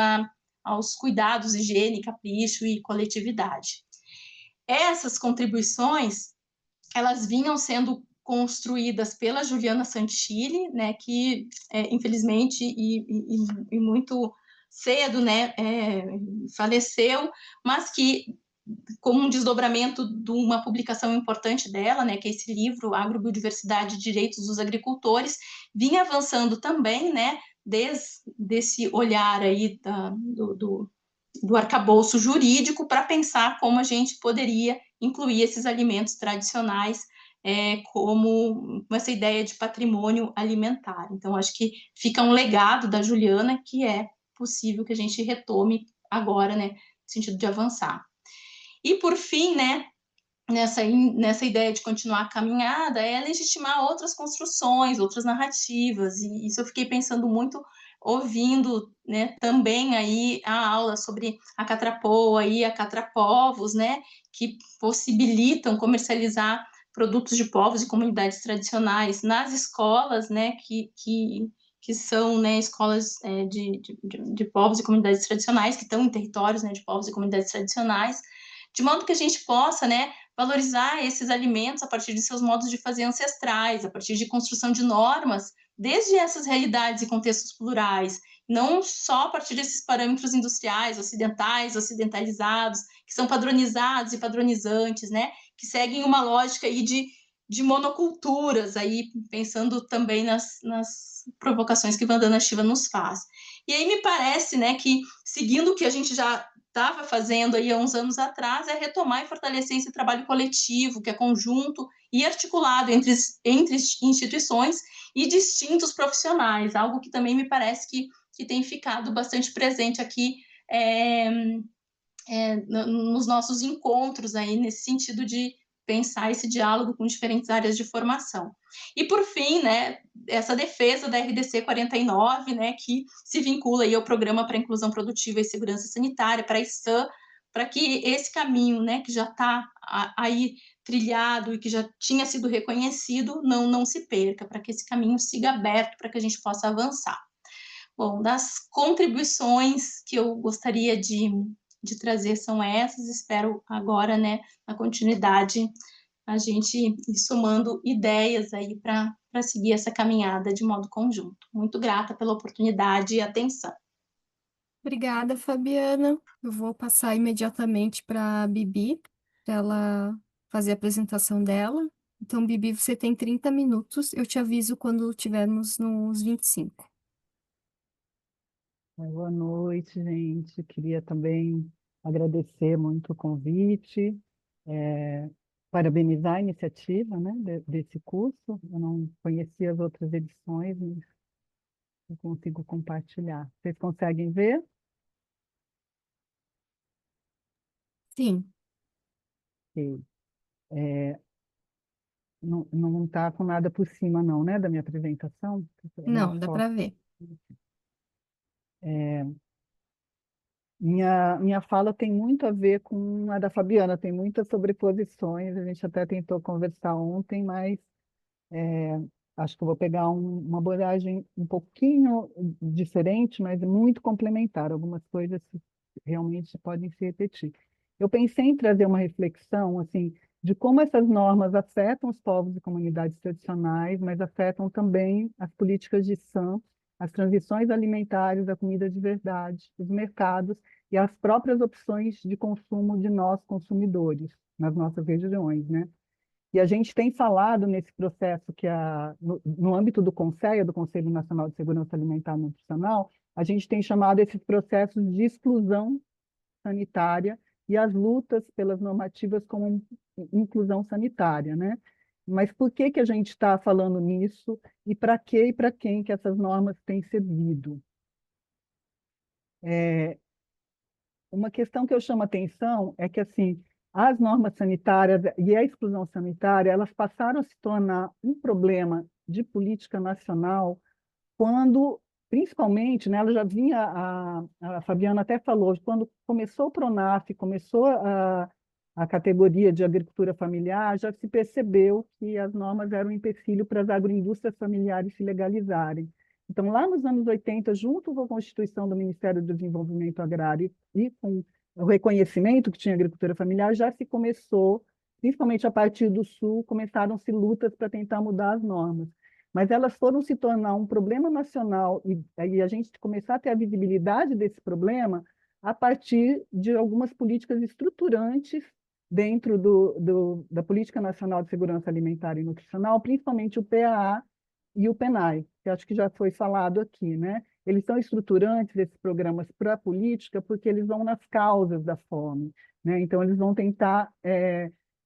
aos cuidados, higiene, capricho e coletividade. Essas contribuições, elas vinham sendo construídas pela Juliana Santilli, né, que infelizmente e muito cedo, né, faleceu, mas que como um desdobramento de uma publicação importante dela, né, que é esse livro Agrobiodiversidade e Direitos dos Agricultores, vinha avançando também, né, desde esse olhar aí do arcabouço jurídico para pensar como a gente poderia incluir esses alimentos tradicionais como essa ideia de patrimônio alimentar. Então, acho que fica um legado da Juliana que é possível que a gente retome agora, né, no sentido de avançar. E, por fim, né, nessa ideia de continuar a caminhada, é legitimar outras construções, outras narrativas, e isso eu fiquei pensando muito, ouvindo, né, também aí a aula sobre a catrapoa e a catrapovos, né, que possibilitam comercializar produtos de povos e comunidades tradicionais nas escolas, né, que são, né, escolas de povos e comunidades tradicionais, que estão em territórios, né, de povos e comunidades tradicionais, de modo que a gente possa, né, valorizar esses alimentos a partir de seus modos de fazer ancestrais, a partir de construção de normas, desde essas realidades e contextos plurais, não só a partir desses parâmetros industriais, ocidentais, ocidentalizados, que são padronizados e padronizantes, né, que seguem uma lógica aí de monoculturas, aí pensando também nas provocações que Vandana Shiva nos faz. E aí me parece, né, que seguindo o que a gente já estava fazendo aí há uns anos atrás, é retomar e fortalecer esse trabalho coletivo, que é conjunto e articulado entre instituições e distintos profissionais, algo que também me parece que tem ficado bastante presente aqui nos nossos encontros aí, nesse sentido de pensar esse diálogo com diferentes áreas de formação. E, por fim, né, essa defesa da RDC 49, né, que se vincula aí ao Programa para a Inclusão Produtiva e Segurança Sanitária, para a ISAM, para que esse caminho, né, que já está aí trilhado e que já tinha sido reconhecido, não se perca, para que esse caminho siga aberto, para que a gente possa avançar. Bom, das contribuições que eu gostaria de trazer são essas, espero agora, né, na continuidade, a gente ir somando ideias aí para seguir essa caminhada de modo conjunto. Muito grata pela oportunidade e atenção. Obrigada, Fabiana. Eu vou passar imediatamente para a Bibi, para ela fazer a apresentação dela. Então, Bibi, você tem 30 minutos. Eu te aviso quando tivermos nos 25. Boa noite, gente. Queria também agradecer muito o convite, é, parabenizar a iniciativa, né, desse curso. Eu não conhecia as outras edições, mas eu consigo compartilhar. Vocês conseguem ver? Sim, Ok. Não está com nada por cima, não, né, da minha apresentação? Minha não, dá foto. para ver. Minha fala tem muito a ver com a da Fabiana, tem muitas sobreposições. A gente até tentou conversar ontem, mas acho que eu vou pegar uma abordagem um pouquinho diferente, mas muito complementar. Algumas coisas realmente podem se repetir. Eu pensei em trazer uma reflexão assim de como essas normas afetam os povos e comunidades tradicionais, mas afetam também as políticas de SAM, as transições alimentares, a comida de verdade, os mercados e as próprias opções de consumo de nós consumidores nas nossas regiões, né? E a gente tem falado nesse processo que, no âmbito do CONSEA, do Conselho Nacional de Segurança Alimentar e Nutricional, a gente tem chamado esses processos de exclusão sanitária e as lutas pelas normativas como inclusão sanitária, né? Mas por que a gente está falando nisso e para que e para quem que essas normas têm servido? Uma questão que eu chamo a atenção é que, assim, as normas sanitárias e a exclusão sanitária, elas passaram a se tornar um problema de política nacional quando, principalmente, né, ela já vinha, a Fabiana até falou, quando começou o PRONAF, começou a categoria de agricultura familiar, já se percebeu que as normas eram um empecilho para as agroindústrias familiares se legalizarem. Então, lá nos anos 80, junto com a Constituição do Ministério do Desenvolvimento Agrário e com o reconhecimento que tinha agricultura familiar, já se começou, principalmente a partir do Sul, começaram-se lutas para tentar mudar as normas. Mas elas foram se tornar um problema nacional e a gente começar a ter a visibilidade desse problema a partir de algumas políticas estruturantes dentro da Política Nacional de Segurança Alimentar e Nutricional, principalmente o PAA e o PENAI, que acho que já foi falado aqui, né? eles são estruturantes, esses programas, para a política, porque eles vão nas causas da fome, né? Então, eles vão tentar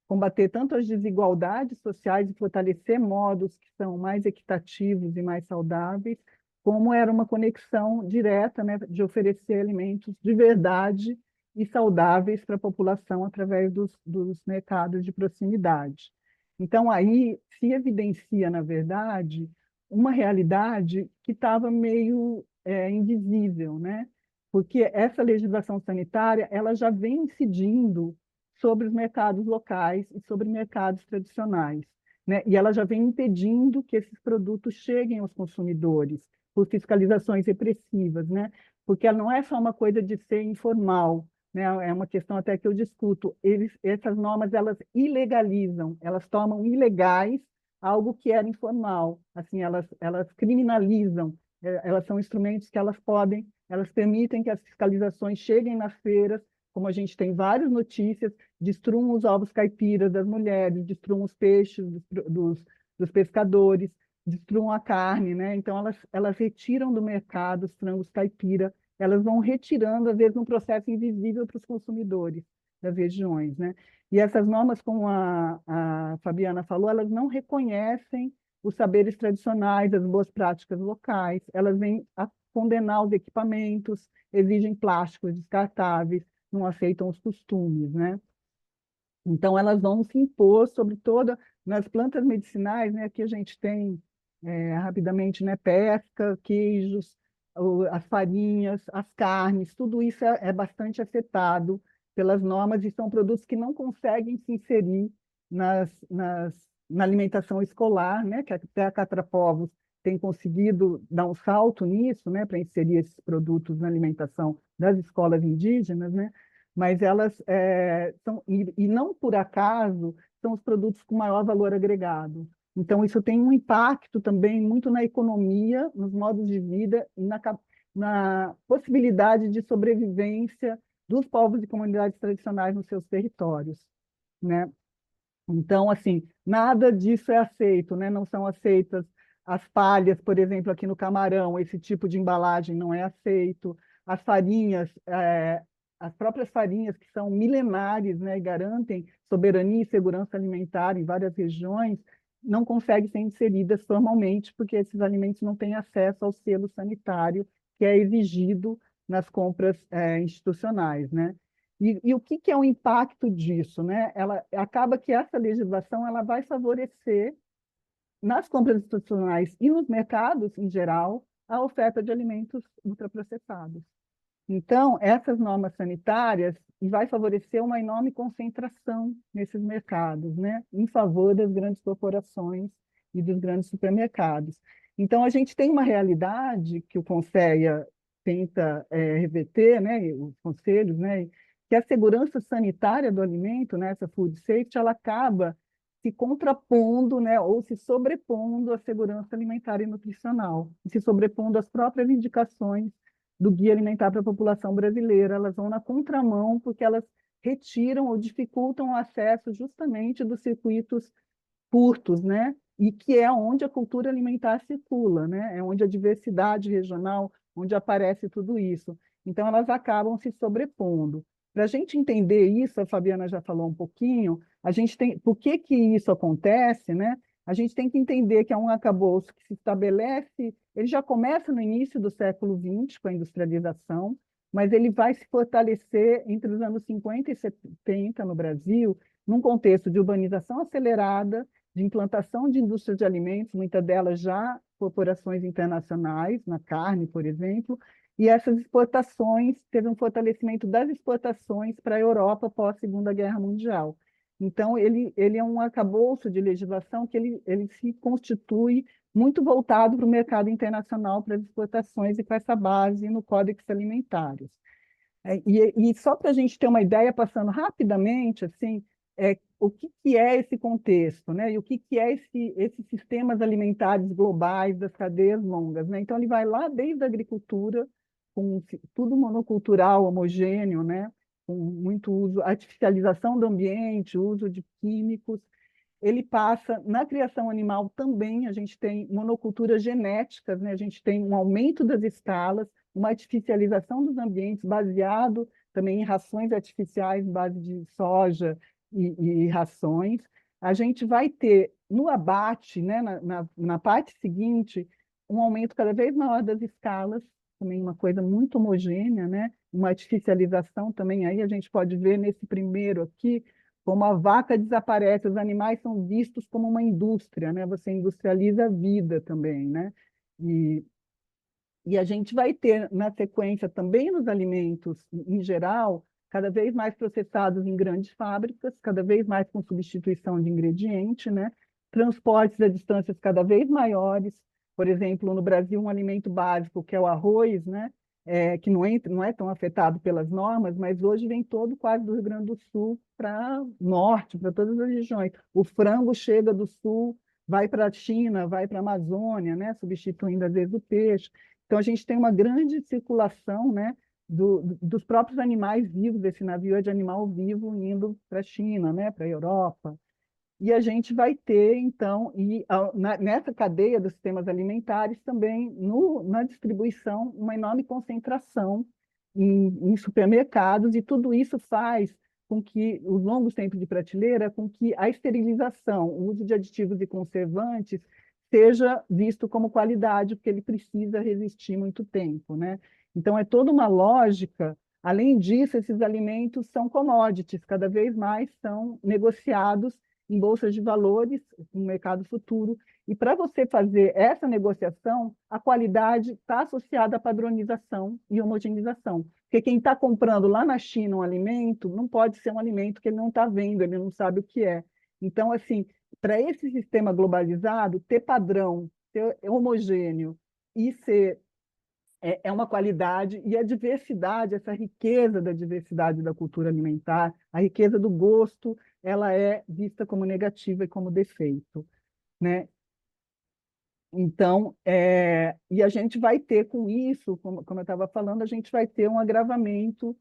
combater tanto as desigualdades sociais e fortalecer modos que são mais equitativos e mais saudáveis, como era uma conexão direta, né, de oferecer alimentos de verdade e saudáveis para a população através dos mercados de proximidade. Então, aí se evidencia, na verdade, uma realidade que estava meio invisível, né? Porque essa legislação sanitária ela já vem incidindo sobre os mercados locais e sobre mercados tradicionais, né? E ela já vem impedindo que esses produtos cheguem aos consumidores por fiscalizações repressivas, né? Porque ela não é só uma coisa de ser informal, né? É uma questão até que eu discuto. Essas normas elas ilegalizam, elas tornam ilegais algo que era informal. Assim, elas criminalizam. Elas são instrumentos que elas permitem que as fiscalizações cheguem nas feiras, como a gente tem várias notícias, destruam os ovos caipiras das mulheres, destruam os peixes dos pescadores, destruam a carne, né? Então, elas retiram do mercado os frangos caipira, elas vão retirando, às vezes, um processo invisível para os consumidores das regiões, né? E essas normas, como a Fabiana falou, elas não reconhecem os saberes tradicionais, as boas práticas locais, elas vêm a condenar os equipamentos, exigem plásticos descartáveis, não aceitam os costumes, né? Então, elas vão se impor sobre nas plantas medicinais, né? Aqui a gente tem, rapidamente, né? Pesca, queijos, as farinhas, as carnes, tudo isso é bastante afetado pelas normas e são produtos que não conseguem se inserir na alimentação escolar, né? Que até a Catrapovos tem conseguido dar um salto nisso, né? Para inserir esses produtos na alimentação das escolas indígenas, né? Mas elas são, e não por acaso, são os produtos com maior valor agregado. Então, isso tem um impacto também muito na economia, nos modos de vida e na possibilidade de sobrevivência dos povos e comunidades tradicionais nos seus territórios, né? Então, assim, nada disso é aceito, né? Não são aceitas as palhas, por exemplo, aqui no Camarão, esse tipo de embalagem não é aceito. As farinhas, as próprias farinhas que são milenares, né, e garantem soberania e segurança alimentar em várias regiões, não conseguem ser inseridas formalmente, porque esses alimentos não têm acesso ao selo sanitário que é exigido nas compras institucionais, né? E o que é o impacto disso, né? Acaba que essa legislação ela vai favorecer nas compras institucionais e nos mercados em geral a oferta de alimentos ultraprocessados. Então, essas normas sanitárias vai favorecer uma enorme concentração nesses mercados, né? Em favor das grandes corporações e dos grandes supermercados. Então, a gente tem uma realidade que o Conselho tenta reverter, né? Os conselhos, né? Que a segurança sanitária do alimento, né? Essa food safety, ela acaba se contrapondo, né? Ou se sobrepondo à segurança alimentar e nutricional, se sobrepondo às próprias indicações do Guia Alimentar para a População Brasileira. Elas vão na contramão porque elas retiram ou dificultam o acesso justamente dos circuitos curtos, né? E que é onde a cultura alimentar circula, né? É onde a diversidade regional, onde aparece tudo isso. Então, elas acabam se sobrepondo. Para a gente entender isso, a Fabiana já falou um pouquinho, a gente tem, por que isso acontece, né? A gente tem que entender que é um arcabouço que se estabelece, ele já começa no início do século XX, com a industrialização, mas ele vai se fortalecer entre os anos 50 e 70 no Brasil, num contexto de urbanização acelerada, de implantação de indústrias de alimentos, muitas delas já corporações internacionais, na carne, por exemplo, e essas exportações, teve um fortalecimento das exportações para a Europa pós-Segunda Guerra Mundial. Então, ele é um arcabouço de legislação que ele se constitui muito voltado para o mercado internacional, para as exportações e com essa base no Códex Alimentários. E só para a gente ter uma ideia, passando rapidamente, assim, o que é esse contexto, né? E o que é esses sistemas alimentares globais das cadeias longas, né? Então, ele vai lá desde a agricultura, com tudo monocultural, homogêneo, né? Com muito uso, artificialização do ambiente, uso de químicos, ele passa na criação animal também, a gente tem monoculturas genéticas, né? A gente tem um aumento das escalas, uma artificialização dos ambientes baseado também em rações artificiais, base de soja e rações. A gente vai ter no abate, né, na parte seguinte, um aumento cada vez maior das escalas, também uma coisa muito homogênea, né? Uma artificialização também. Aí a gente pode ver nesse primeiro aqui, como a vaca desaparece, os animais são vistos como uma indústria, né? Você industrializa a vida também, né? E a gente vai ter, na sequência, também nos alimentos, em geral, cada vez mais processados em grandes fábricas, cada vez mais com substituição de ingrediente, né? Transportes a distâncias cada vez maiores. Por exemplo, no Brasil, um alimento básico, que é o arroz, né? Que não é tão afetado pelas normas, mas hoje vem todo quase do Rio Grande do Sul para o norte, para todas as regiões. O frango chega do sul, vai para a China, vai para a Amazônia, né? Substituindo, às vezes, o peixe. Então, a gente tem uma grande circulação, né, dos próprios animais vivos, desse navio é de animal vivo indo para a China, né, para a Europa. E a gente vai ter, então, nessa cadeia dos sistemas alimentares também, na distribuição, uma enorme concentração em supermercados, e tudo isso faz com que os longos tempos de prateleira, com que a esterilização, o uso de aditivos e conservantes, seja visto como qualidade, porque ele precisa resistir muito tempo, né? Então, é toda uma lógica. Além disso, esses alimentos são commodities, cada vez mais são negociados em bolsas de valores, no mercado futuro. E para você fazer essa negociação, a qualidade está associada à padronização e homogeneização. Porque quem está comprando lá na China um alimento, não pode ser um alimento que ele não está vendo, ele não sabe o que é. Então, assim, para esse sistema globalizado, ter padrão, ser homogêneo e ser uma qualidade, e a diversidade, essa riqueza da diversidade da cultura alimentar, a riqueza do gosto, ela é vista como negativa e como defeito, né? Então, e a gente vai ter com isso, como eu estava falando, a gente vai ter um agravamento.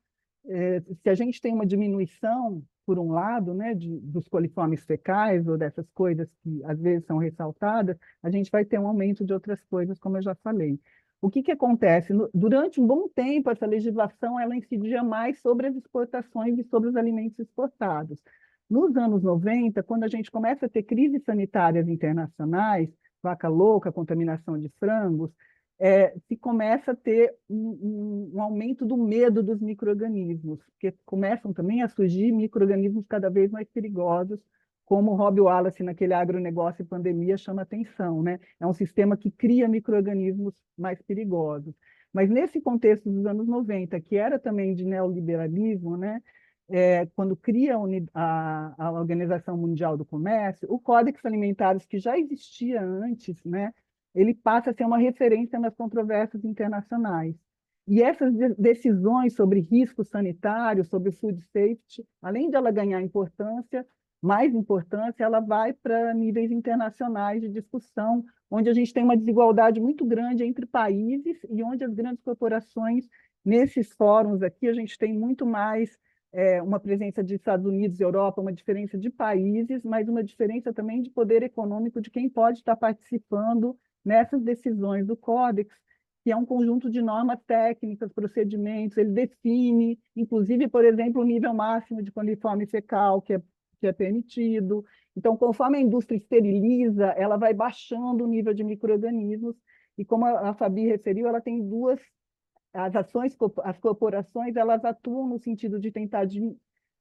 Se a gente tem uma diminuição, por um lado, né, dos coliformes fecais ou dessas coisas que às vezes são ressaltadas, a gente vai ter um aumento de outras coisas, como eu já falei. O que que acontece? Durante um bom tempo, essa legislação ela incidia mais sobre as exportações e sobre os alimentos exportados. Nos anos 90, quando a gente começa a ter crises sanitárias internacionais, vaca louca, contaminação de frangos, se começa a ter um aumento do medo dos micro-organismos, porque começam também a surgir micro-organismos cada vez mais perigosos, como o Rob Wallace, naquele Agronegócio e Pandemia, chama atenção, né? É um sistema que cria micro-organismos mais perigosos. Mas nesse contexto dos anos 90, que era também de neoliberalismo, né? Quando cria a Organização Mundial do Comércio, o Códex Alimentares, que já existia antes, né? Ele passa a ser uma referência nas controvérsias internacionais. E essas decisões sobre risco sanitário, sobre food safety, além de ela ganhar importância, mais importância, ela vai para níveis internacionais de discussão, onde a gente tem uma desigualdade muito grande entre países e onde as grandes corporações, nesses fóruns aqui, a gente tem muito mais uma presença de Estados Unidos e Europa, uma diferença de países, mas uma diferença também de poder econômico de quem pode estar participando nessas decisões do Códex, que é um conjunto de normas técnicas, procedimentos, ele define, inclusive, por exemplo, o nível máximo de coliforme fecal, que é permitido. Então, conforme a indústria esteriliza, ela vai baixando o nível de micro-organismos, e como a Fabi referiu, ela tem duas as corporações, elas atuam no sentido de tentar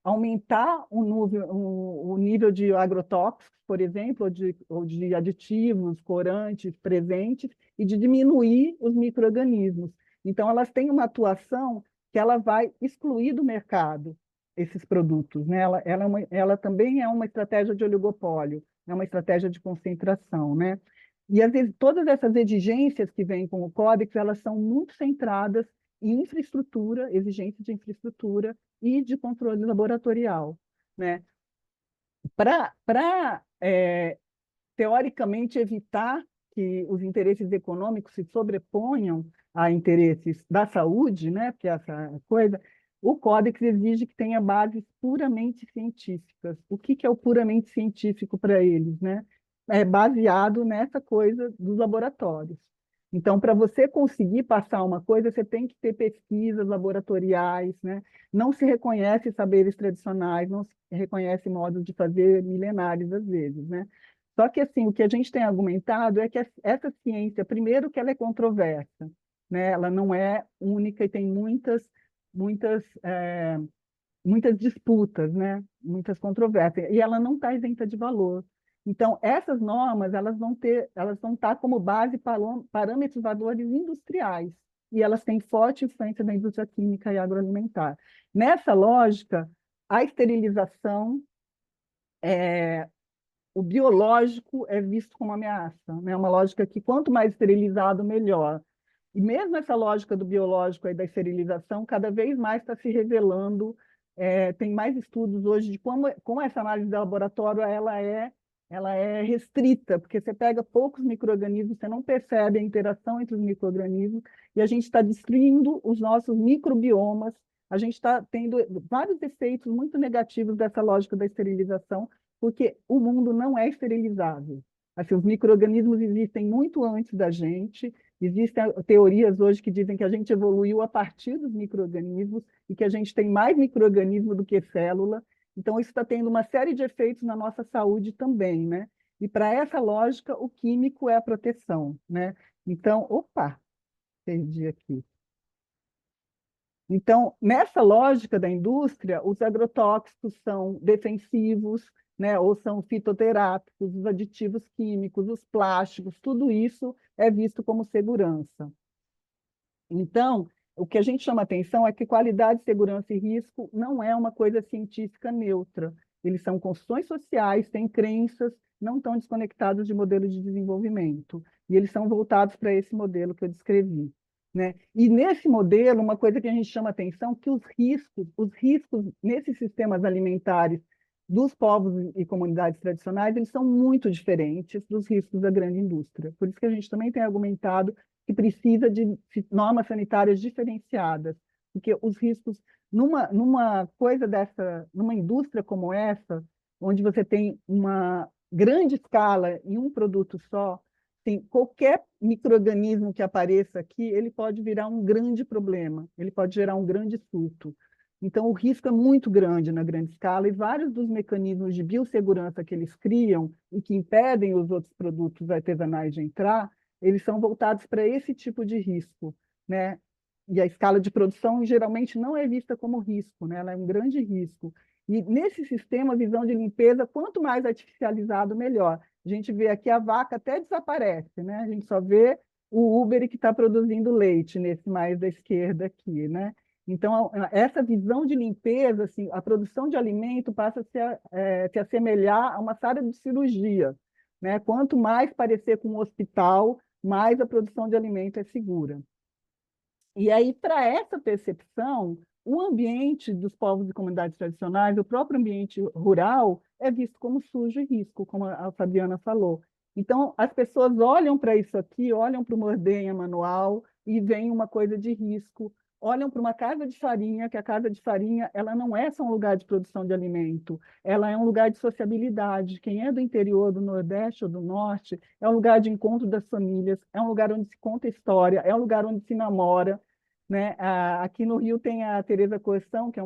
aumentar o nível de agrotóxicos, por exemplo, ou de aditivos, corantes presentes, e de diminuir os micro-organismos. Então, elas têm uma atuação que ela vai excluir do mercado esses produtos, né? Ela também é uma estratégia de oligopólio, é uma estratégia de concentração, né? E às vezes, todas essas exigências que vêm com o Códex, elas são muito centradas em infraestrutura, exigências de infraestrutura e de controle laboratorial, né? Para teoricamente, evitar que os interesses econômicos se sobreponham a interesses da saúde, né? Porque essa coisa, o Códex exige que tenha bases puramente científicas. O que é o puramente científico para eles, né? É baseado nessa coisa dos laboratórios. Então, para você conseguir passar uma coisa, você tem que ter pesquisas laboratoriais, né? Não se reconhece saberes tradicionais, não se reconhece modos de fazer milenares, às vezes, né? Só que, assim, o que a gente tem argumentado é que essa ciência, primeiro, que ela é controversa, né? Ela não é única e tem muitas, muitas disputas, né? Muitas controvérsias, e ela não está isenta de valor. Então, essas normas, elas vão estar como base parâmetros valores industriais, e elas têm forte influência da indústria química e agroalimentar. Nessa lógica, a esterilização, o biológico é visto como ameaça, né? Uma lógica que quanto mais esterilizado, melhor. E mesmo essa lógica do biológico e da esterilização, cada vez mais está se revelando, tem mais estudos hoje de como essa análise de laboratório ela é restrita, porque você pega poucos micro-organismos, você não percebe a interação entre os micro-organismos, e a gente está destruindo os nossos microbiomas, a gente está tendo vários efeitos muito negativos dessa lógica da esterilização, porque o mundo não é esterilizável. Assim, os micro-organismos existem muito antes da gente. Existem teorias hoje que dizem que a gente evoluiu a partir dos micro-organismos e que a gente tem mais micro-organismo do que célula. Então, isso está tendo uma série de efeitos na nossa saúde também, né? E para essa lógica, o químico é a proteção, né? Então, opa, perdi aqui. Então, nessa lógica da indústria, os agrotóxicos são defensivos, né, ou são fitoterápicos, os aditivos químicos, os plásticos, tudo isso é visto como segurança. Então, o que a gente chama atenção é que qualidade, segurança e risco não é uma coisa científica neutra. Eles são construções sociais, têm crenças, não estão desconectados de modelo de desenvolvimento. E eles são voltados para esse modelo que eu descrevi, né? E nesse modelo, uma coisa que a gente chama atenção é que os riscos nesses sistemas alimentares dos povos e comunidades tradicionais, eles são muito diferentes dos riscos da grande indústria. Por isso que a gente também tem argumentado que precisa de normas sanitárias diferenciadas, porque os riscos numa coisa dessa, numa indústria como essa, onde você tem uma grande escala em um produto só, tem qualquer micro-organismo que apareça aqui, ele pode virar um grande problema, ele pode gerar um grande surto. Então, o risco é muito grande na grande escala e vários dos mecanismos de biossegurança que eles criam e que impedem os outros produtos artesanais de entrar, eles são voltados para esse tipo de risco, né? E a escala de produção geralmente não é vista como risco, né? Ela é um grande risco. E nesse sistema, a visão de limpeza, quanto mais artificializado, melhor. A gente vê aqui a vaca até desaparece, né? A gente só vê o Uber que está produzindo leite nesse mais da esquerda aqui, né? Então, essa visão de limpeza, assim, a produção de alimento passa a se assemelhar a uma sala de cirurgia, né? Quanto mais parecer com um hospital, mais a produção de alimento é segura. E aí, para essa percepção, o ambiente dos povos e comunidades tradicionais, o próprio ambiente rural, é visto como sujo e risco, como a Fabiana falou. Então, as pessoas olham para isso aqui, olham para o Mordenha manual e veem uma coisa de risco, olham para uma casa de farinha, que a casa de farinha ela não é só um lugar de produção de alimento, ela é um lugar de sociabilidade. Quem é do interior, do Nordeste ou do Norte, é um lugar de encontro das famílias, é um lugar onde se conta história, é um lugar onde se namora, né? Aqui no Rio tem a Tereza Coerção, que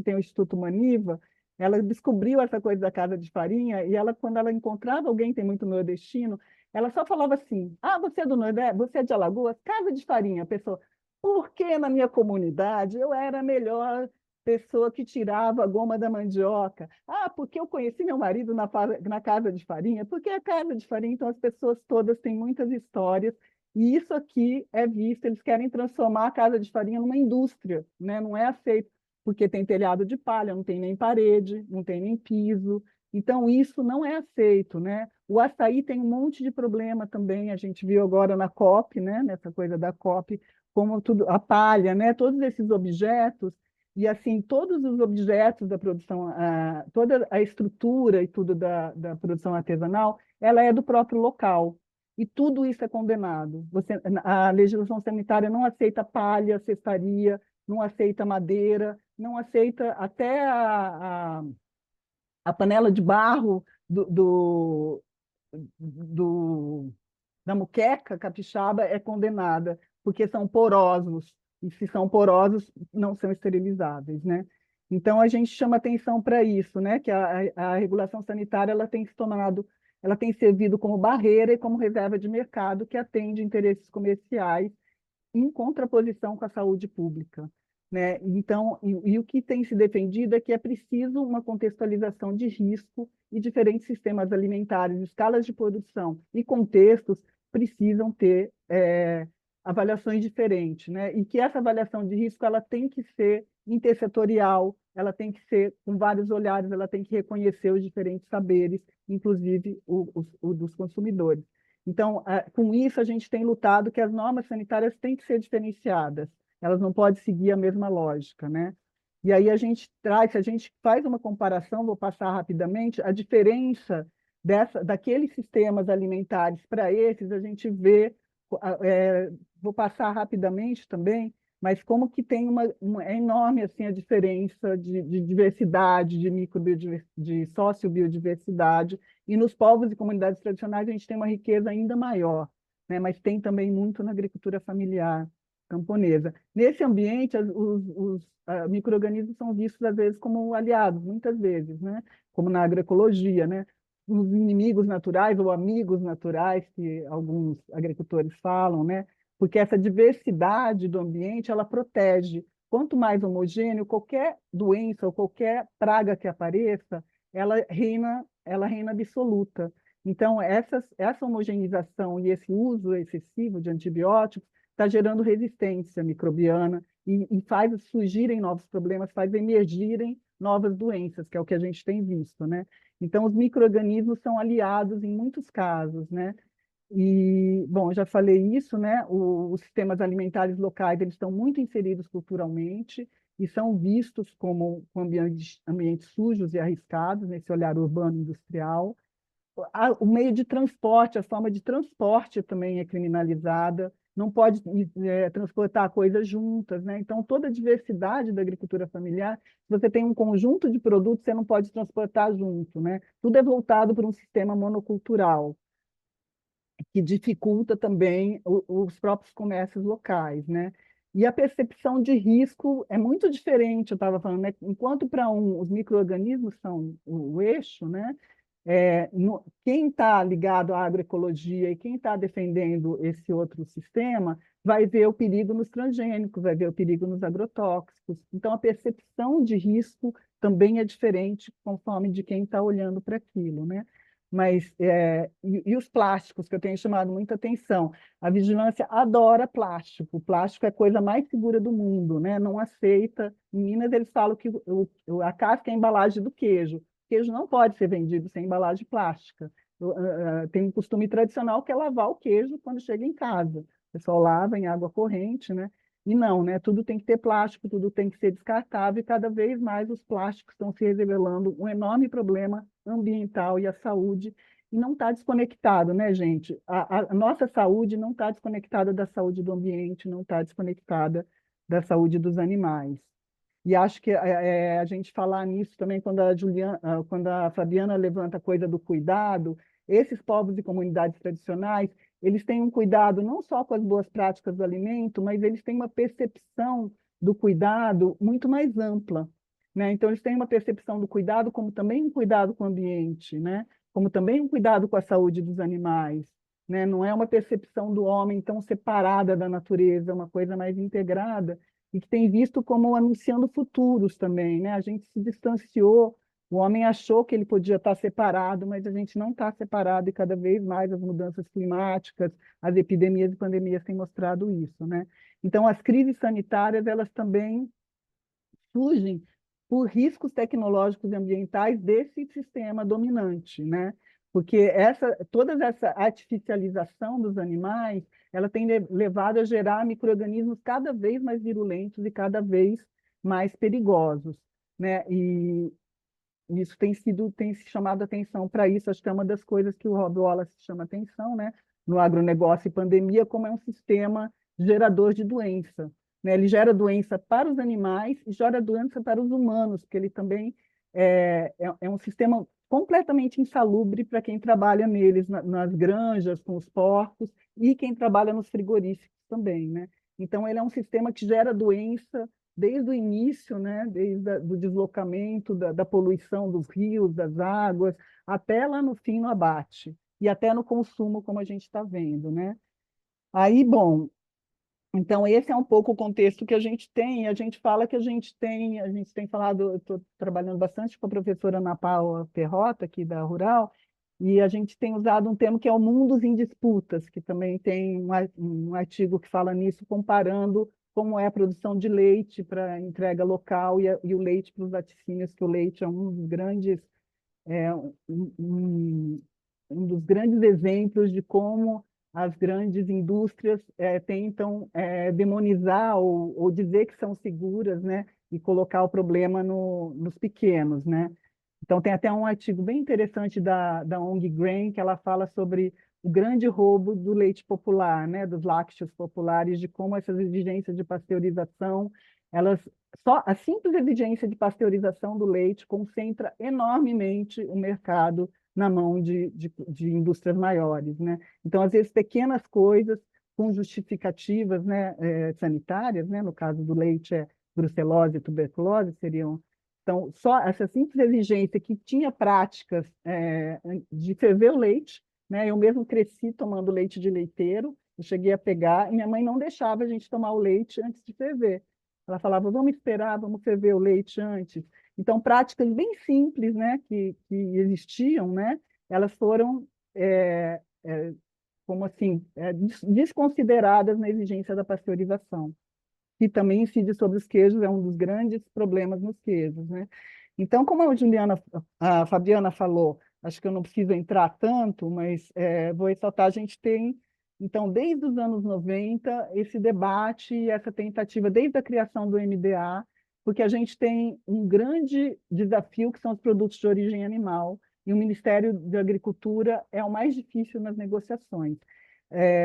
tem o Instituto Maniva. Ela descobriu essa coisa da casa de farinha e ela, quando ela encontrava alguém que tem muito nordestino, ela só falava assim: ah, você é do Nordeste, você é de Alagoas, casa de farinha. A pessoa, porque na minha comunidade eu era a melhor pessoa que tirava a goma da mandioca. Ah, porque eu conheci meu marido na casa de farinha, porque a casa de farinha, então as pessoas todas têm muitas histórias, e isso aqui é visto, eles querem transformar a casa de farinha numa indústria, né? Não é aceito, porque tem telhado de palha, não tem nem parede, não tem nem piso, então isso não é aceito, né? O açaí tem um monte de problema também, a gente viu agora na COP, né? Nessa coisa da COP, como tudo, a palha, né? Todos esses objetos, e assim, todos os objetos da produção, toda a estrutura e tudo da produção artesanal, ela é do próprio local. E tudo isso é condenado. A legislação sanitária não aceita palha, cestaria, não aceita madeira, não aceita até a panela de barro do da moqueca capixaba é condenada, porque são porosos, e se são porosos, não são esterilizáveis, né? Então, a gente chama atenção para isso, né? Que a regulação sanitária ela tem se tornado, ela tem servido como barreira e como reserva de mercado que atende interesses comerciais em contraposição com a saúde pública, né? Então, o que tem se defendido é que é preciso uma contextualização de risco e diferentes sistemas alimentares, escalas de produção e contextos precisam ter avaliações diferentes, né? E que essa avaliação de risco ela tem que ser intersetorial, ela tem que ser com vários olhares, ela tem que reconhecer os diferentes saberes, inclusive o dos consumidores. Então, com isso, a gente tem lutado que as normas sanitárias têm que ser diferenciadas, elas não podem seguir a mesma lógica, né? E aí a gente traz, se a gente faz uma comparação, vou passar rapidamente, a diferença daqueles sistemas alimentares para esses, a gente vê, vou passar rapidamente também, mas como que tem é enorme assim, a diferença de diversidade, de de sociobiodiversidade, e nos povos e comunidades tradicionais a gente tem uma riqueza ainda maior, né? Mas tem também muito na agricultura familiar camponesa. Nesse ambiente, os micro-organismos são vistos, às vezes, como aliados, muitas vezes, né? Como na agroecologia, né? Os inimigos naturais ou amigos naturais, que alguns agricultores falam, né? Porque essa diversidade do ambiente, ela protege. Quanto mais homogêneo, qualquer doença ou qualquer praga que apareça, ela reina absoluta. Então, essa homogeneização e esse uso excessivo de antibióticos está gerando resistência microbiana e faz surgirem novos problemas, faz emergirem novas doenças, que é o que a gente tem visto, né? Então, os micro-organismos são aliados em muitos casos, né? E, bom, já falei isso, né? Os sistemas alimentares locais, eles estão muito inseridos culturalmente e são vistos como ambientes sujos e arriscados, nesse olhar urbano industrial. O meio de transporte, a forma de transporte também é criminalizada, não pode transportar coisas juntas, né? Então, toda a diversidade da agricultura familiar, se você tem um conjunto de produtos, você não pode transportar junto, né? Tudo é voltado para um sistema monocultural, que dificulta também os próprios comércios locais, né? E a percepção de risco é muito diferente, eu estava falando, né? Enquanto para os micro-organismos são o eixo, né? Quem está ligado à agroecologia e quem está defendendo esse outro sistema vai ver o perigo nos transgênicos, vai ver o perigo nos agrotóxicos. Então, a percepção de risco também é diferente conforme de quem está olhando para aquilo, né? Mas, e os plásticos, que eu tenho chamado muita atenção. A vigilância adora plástico. O plástico é a coisa mais segura do mundo, né? Não aceita. Em Minas, eles falam que a casca é a embalagem do queijo. Queijo não pode ser vendido sem embalagem plástica. Tem um costume tradicional que é lavar o queijo quando chega em casa. O pessoal lava em água corrente, né? E não, né? Tudo tem que ter plástico, tudo tem que ser descartável, e cada vez mais os plásticos estão se revelando um enorme problema ambiental e à saúde, e não está desconectado, né, gente? A nossa saúde não está desconectada da saúde do ambiente, não está desconectada da saúde dos animais. E acho que a gente falar nisso também, quando a Fabiana levanta a coisa do cuidado, esses povos e comunidades tradicionais, eles têm um cuidado não só com as boas práticas do alimento, mas eles têm uma percepção do cuidado muito mais ampla, né? Então, eles têm uma percepção do cuidado como também um cuidado com o ambiente, né? Como também um cuidado com a saúde dos animais, né? Não é uma percepção do homem tão separada da natureza, é uma coisa mais integrada, e que tem visto como anunciando futuros também, né? A gente se distanciou, o homem achou que ele podia estar separado, mas a gente não está separado, e cada vez mais as mudanças climáticas, as epidemias e pandemias têm mostrado isso, né? Então, as crises sanitárias, elas também surgem por riscos tecnológicos e ambientais desse sistema dominante, né? Porque toda essa artificialização dos animais, ela tem levado a gerar micro-organismos cada vez mais virulentos e cada vez mais perigosos, né? E isso tem se chamado atenção para isso. Acho que é uma das coisas que o Rob Wallace chama atenção, né? No agronegócio e pandemia, como é um sistema gerador de doença, né? Ele gera doença para os animais e gera doença para os humanos, porque ele também é um sistema completamente insalubre para quem trabalha neles, nas granjas, com os porcos, e quem trabalha nos frigoríficos também, né? Então, ele é um sistema que gera doença desde o início, né? Desde o deslocamento, da poluição dos rios, das águas, até lá no fim, no abate, e até no consumo, como a gente está vendo, né? Aí, bom, então esse é um pouco o contexto que a gente tem. A gente fala que a gente tem falado, eu estou trabalhando bastante com a professora Ana Paula Perrota, aqui da Rural, e a gente tem usado um termo que é o Mundos em Disputas, que também tem um artigo que fala nisso, comparando como é a produção de leite para entrega local e o leite para os laticínios, que o leite é um dos grandes é um dos grandes exemplos de como as grandes indústrias tentam demonizar ou dizer que são seguras, né, e colocar o problema nos pequenos, né? Então, tem até um artigo bem interessante da ONG Grain, que ela fala sobre o grande roubo do leite popular, né, dos lácteos populares, de como essas exigências de pasteurização, elas só a simples exigência de pasteurização do leite concentra enormemente o mercado na mão de indústrias maiores, né? Então, às vezes, pequenas coisas com justificativas, né, sanitárias, né? No caso do leite, brucelose e tuberculose seriam. Então, só essa simples exigência que tinha práticas de ferver o leite, né? Eu mesmo cresci tomando leite de leiteiro, eu cheguei a pegar, e minha mãe não deixava a gente tomar o leite antes de ferver. Ela falava, vamos esperar, vamos ferver o leite antes. Então, práticas bem simples, né, que existiam, né, elas foram, como assim, desconsideradas na exigência da pasteurização, que também incide sobre os queijos, é um dos grandes problemas nos queijos, né? Então, como a Fabiana falou, acho que eu não preciso entrar tanto, mas vou ressaltar, a gente tem, então, desde os anos 90, esse debate e essa tentativa, desde a criação do MDA, porque a gente tem um grande desafio, que são os produtos de origem animal, e o Ministério da Agricultura é o mais difícil nas negociações.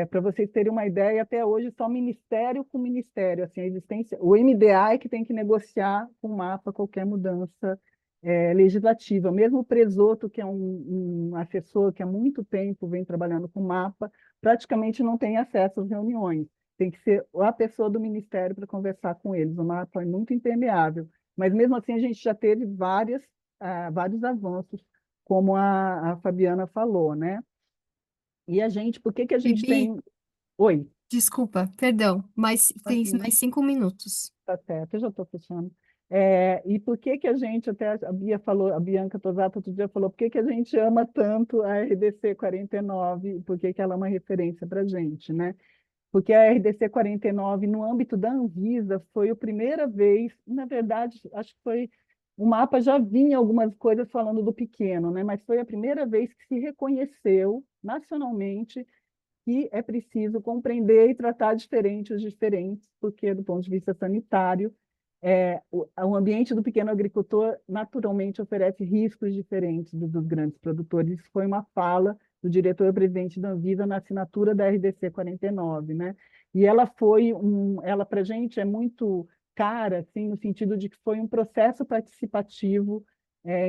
Para vocês terem uma ideia, até hoje só ministério com ministério, assim, a existência, o MDA é que tem que negociar com o MAPA qualquer mudança legislativa. Mesmo o Presoto, que é um assessor que há muito tempo vem trabalhando com o MAPA, praticamente não tem acesso às reuniões. Tem que ser a pessoa do ministério para conversar com eles. O MAPA é muito impermeável. Mas mesmo assim a gente já teve vários avanços, como a Fabiana falou, né? E a gente, por que que a gente Bibi, tem... Oi, desculpa, perdão, mas tem imagina, mais 5 minutos. tá certo, eu já estou fechando. E por que que a gente, até a Bia falou, a Bianca Tosato outro dia falou, por que que a gente ama tanto a RDC 49, por que que ela é uma referência para a gente, né? Porque a RDC 49, no âmbito da Anvisa, foi a primeira vez, na verdade, acho que foi, o mapa já vinha algumas coisas falando do pequeno, né? Mas foi a primeira vez que se reconheceu nacionalmente que é preciso compreender e tratar diferente os diferentes, porque, do ponto de vista sanitário, o ambiente do pequeno agricultor naturalmente oferece riscos diferentes dos grandes produtores. Isso foi uma fala do diretor-presidente da Anvisa na assinatura da RDC 49, né? E ela para a gente é muito cara, assim, no sentido de que foi um processo participativo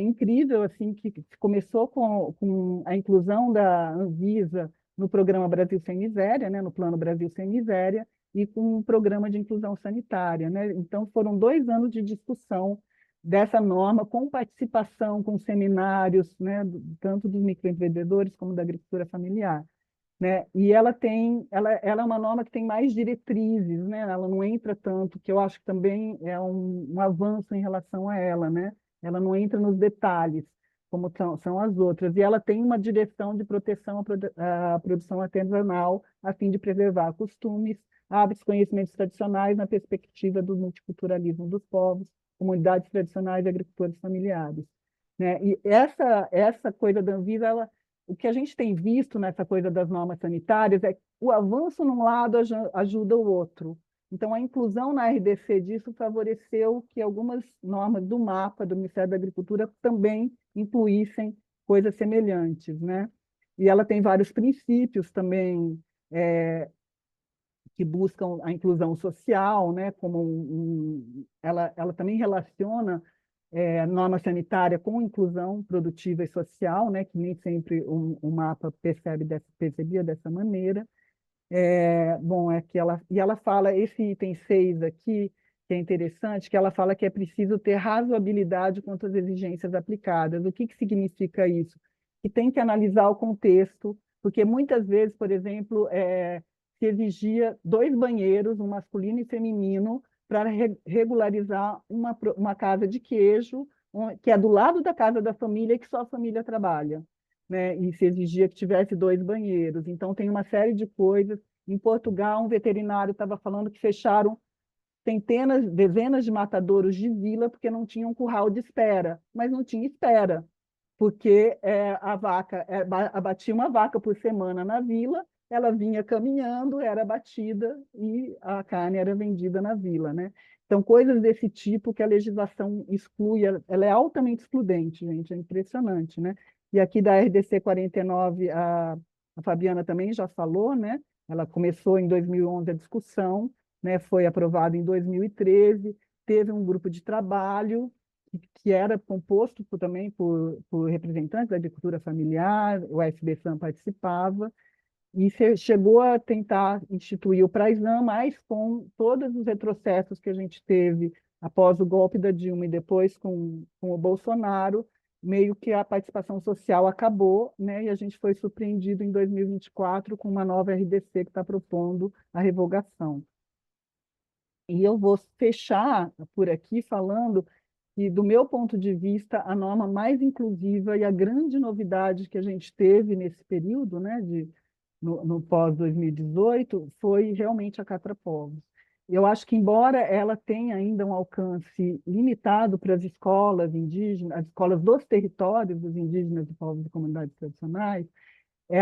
incrível, assim, que começou com a inclusão da Anvisa no programa Brasil Sem Miséria, né, no Plano Brasil Sem Miséria, e com um programa de inclusão sanitária, né? Então, foram 2 anos de discussão dessa norma, com participação, com seminários, né, tanto dos microempreendedores como da agricultura familiar, né? E ela é uma norma que tem mais diretrizes, né? Ela não entra tanto, que eu acho que também é um avanço em relação a ela, né? Ela não entra nos detalhes, como são as outras, e ela tem uma direção de proteção à produção artesanal, a fim de preservar costumes, hábitos, conhecimentos tradicionais na perspectiva do multiculturalismo dos povos, comunidades tradicionais e agricultores familiares, né? E essa coisa da Anvisa, o que a gente tem visto nessa coisa das normas sanitárias é que o avanço num lado ajuda o outro. Então, a inclusão na RDC disso favoreceu que algumas normas do mapa do Ministério da Agricultura também incluíssem coisas semelhantes, né? E ela tem vários princípios também que buscam a inclusão social, né, ela também relaciona norma sanitária com inclusão produtiva e social, né, que nem sempre o mapa percebia dessa maneira. Bom, e ela fala, esse item 6 aqui, que é interessante, que ela fala que é preciso ter razoabilidade quanto às exigências aplicadas. O que significa isso? Que tem que analisar o contexto, porque muitas vezes, por exemplo, se exigia 2 banheiros, um masculino e feminino, para regularizar uma casa de queijo, que é do lado da casa da família e que só a família trabalha, né? E se exigia que tivesse 2 banheiros. Então, tem uma série de coisas. Em Portugal, um veterinário estava falando que fecharam dezenas de matadouros de vila porque não tinha um curral de espera, mas não tinha espera, porque a vaca, abatia uma vaca por semana na vila, ela vinha caminhando, era abatida e a carne era vendida na vila, né? Então, coisas desse tipo que a legislação exclui, ela é altamente excludente, gente, é impressionante, né? E aqui da RDC 49, a Fabiana também já falou, né? Ela começou em 2011 a discussão, né? Foi aprovado em 2013, teve um grupo de trabalho que era composto também por representantes da agricultura familiar, o SBSAM participava, e chegou a tentar instituir o Praizam, mas com todos os retrocessos que a gente teve após o golpe da Dilma e depois com o Bolsonaro, meio que a participação social acabou, né? E a gente foi surpreendido em 2024 com uma nova RDC que está propondo a revogação. E eu vou fechar por aqui falando que, do meu ponto de vista, a norma mais inclusiva e a grande novidade que a gente teve nesse período, né, no pós-2018, foi realmente a Catra-Povos. Eu acho que, embora ela tenha ainda um alcance limitado para as escolas indígenas, as escolas dos territórios dos indígenas e povos e comunidades tradicionais, e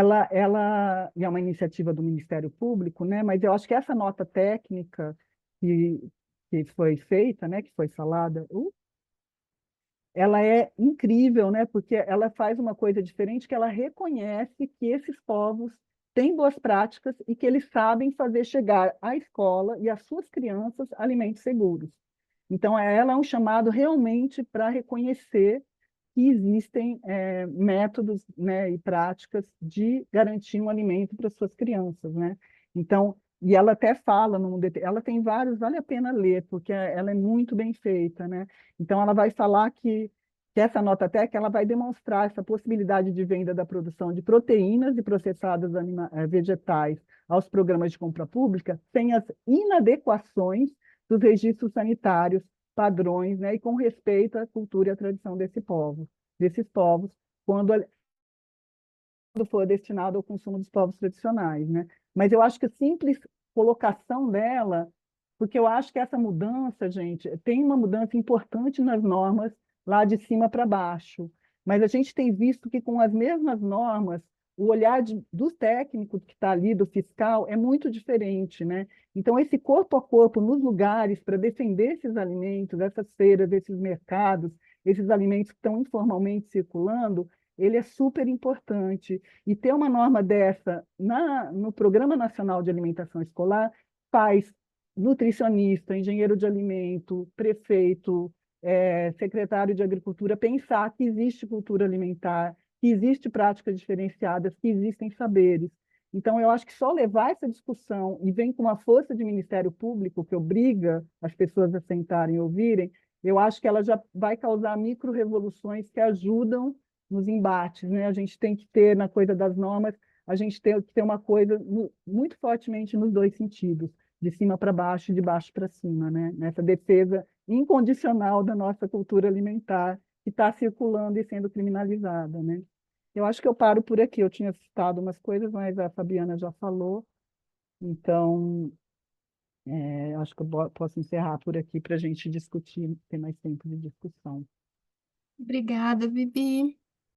é uma iniciativa do Ministério Público, né, mas eu acho que essa nota técnica que, que foi feita, né, que foi falada, ela é incrível, né? Porque ela faz uma coisa diferente, que ela reconhece que esses povos têm boas práticas e que eles sabem fazer chegar à escola e às suas crianças alimentos seguros. Então, ela é um chamado realmente para reconhecer que existem métodos, né, e práticas de garantir um alimento para suas crianças, né? Então, e ela até fala, ela tem vários, vale a pena ler, porque ela é muito bem feita, né? Então, ela vai falar que essa nota técnica ela vai demonstrar essa possibilidade de venda da produção de proteínas e processados vegetais aos programas de compra pública sem as inadequações dos registros sanitários, padrões, né, e com respeito à cultura e à tradição desses povos, quando for destinado ao consumo dos povos tradicionais, né? Mas eu acho que a simples colocação dela, porque eu acho que essa mudança, gente, tem uma mudança importante nas normas lá de cima para baixo, mas a gente tem visto que com as mesmas normas, o olhar do técnico que está ali, do fiscal, é muito diferente, né? Então, esse corpo a corpo nos lugares para defender esses alimentos, essas feiras, esses mercados, esses alimentos que estão informalmente circulando, ele é super importante. E ter uma norma dessa no Programa Nacional de Alimentação Escolar faz nutricionista, engenheiro de alimento, prefeito, secretário de Agricultura pensar que existe cultura alimentar, que existe práticas diferenciadas, que existem saberes. Então, eu acho que só levar essa discussão e vem com uma força de Ministério Público que obriga as pessoas a sentarem e ouvirem, eu acho que ela já vai causar micro-revoluções que ajudam nos embates, né? A gente tem que ter, na coisa das normas, a gente tem que ter uma coisa muito fortemente nos dois sentidos, de cima para baixo e de baixo para cima, né? Nessa defesa incondicional da nossa cultura alimentar que está circulando e sendo criminalizada, né? Eu acho que eu paro por aqui. Eu tinha citado umas coisas, mas a Fabiana já falou, então acho que eu posso encerrar por aqui para a gente discutir, ter mais tempo de discussão. Obrigada, Bibi.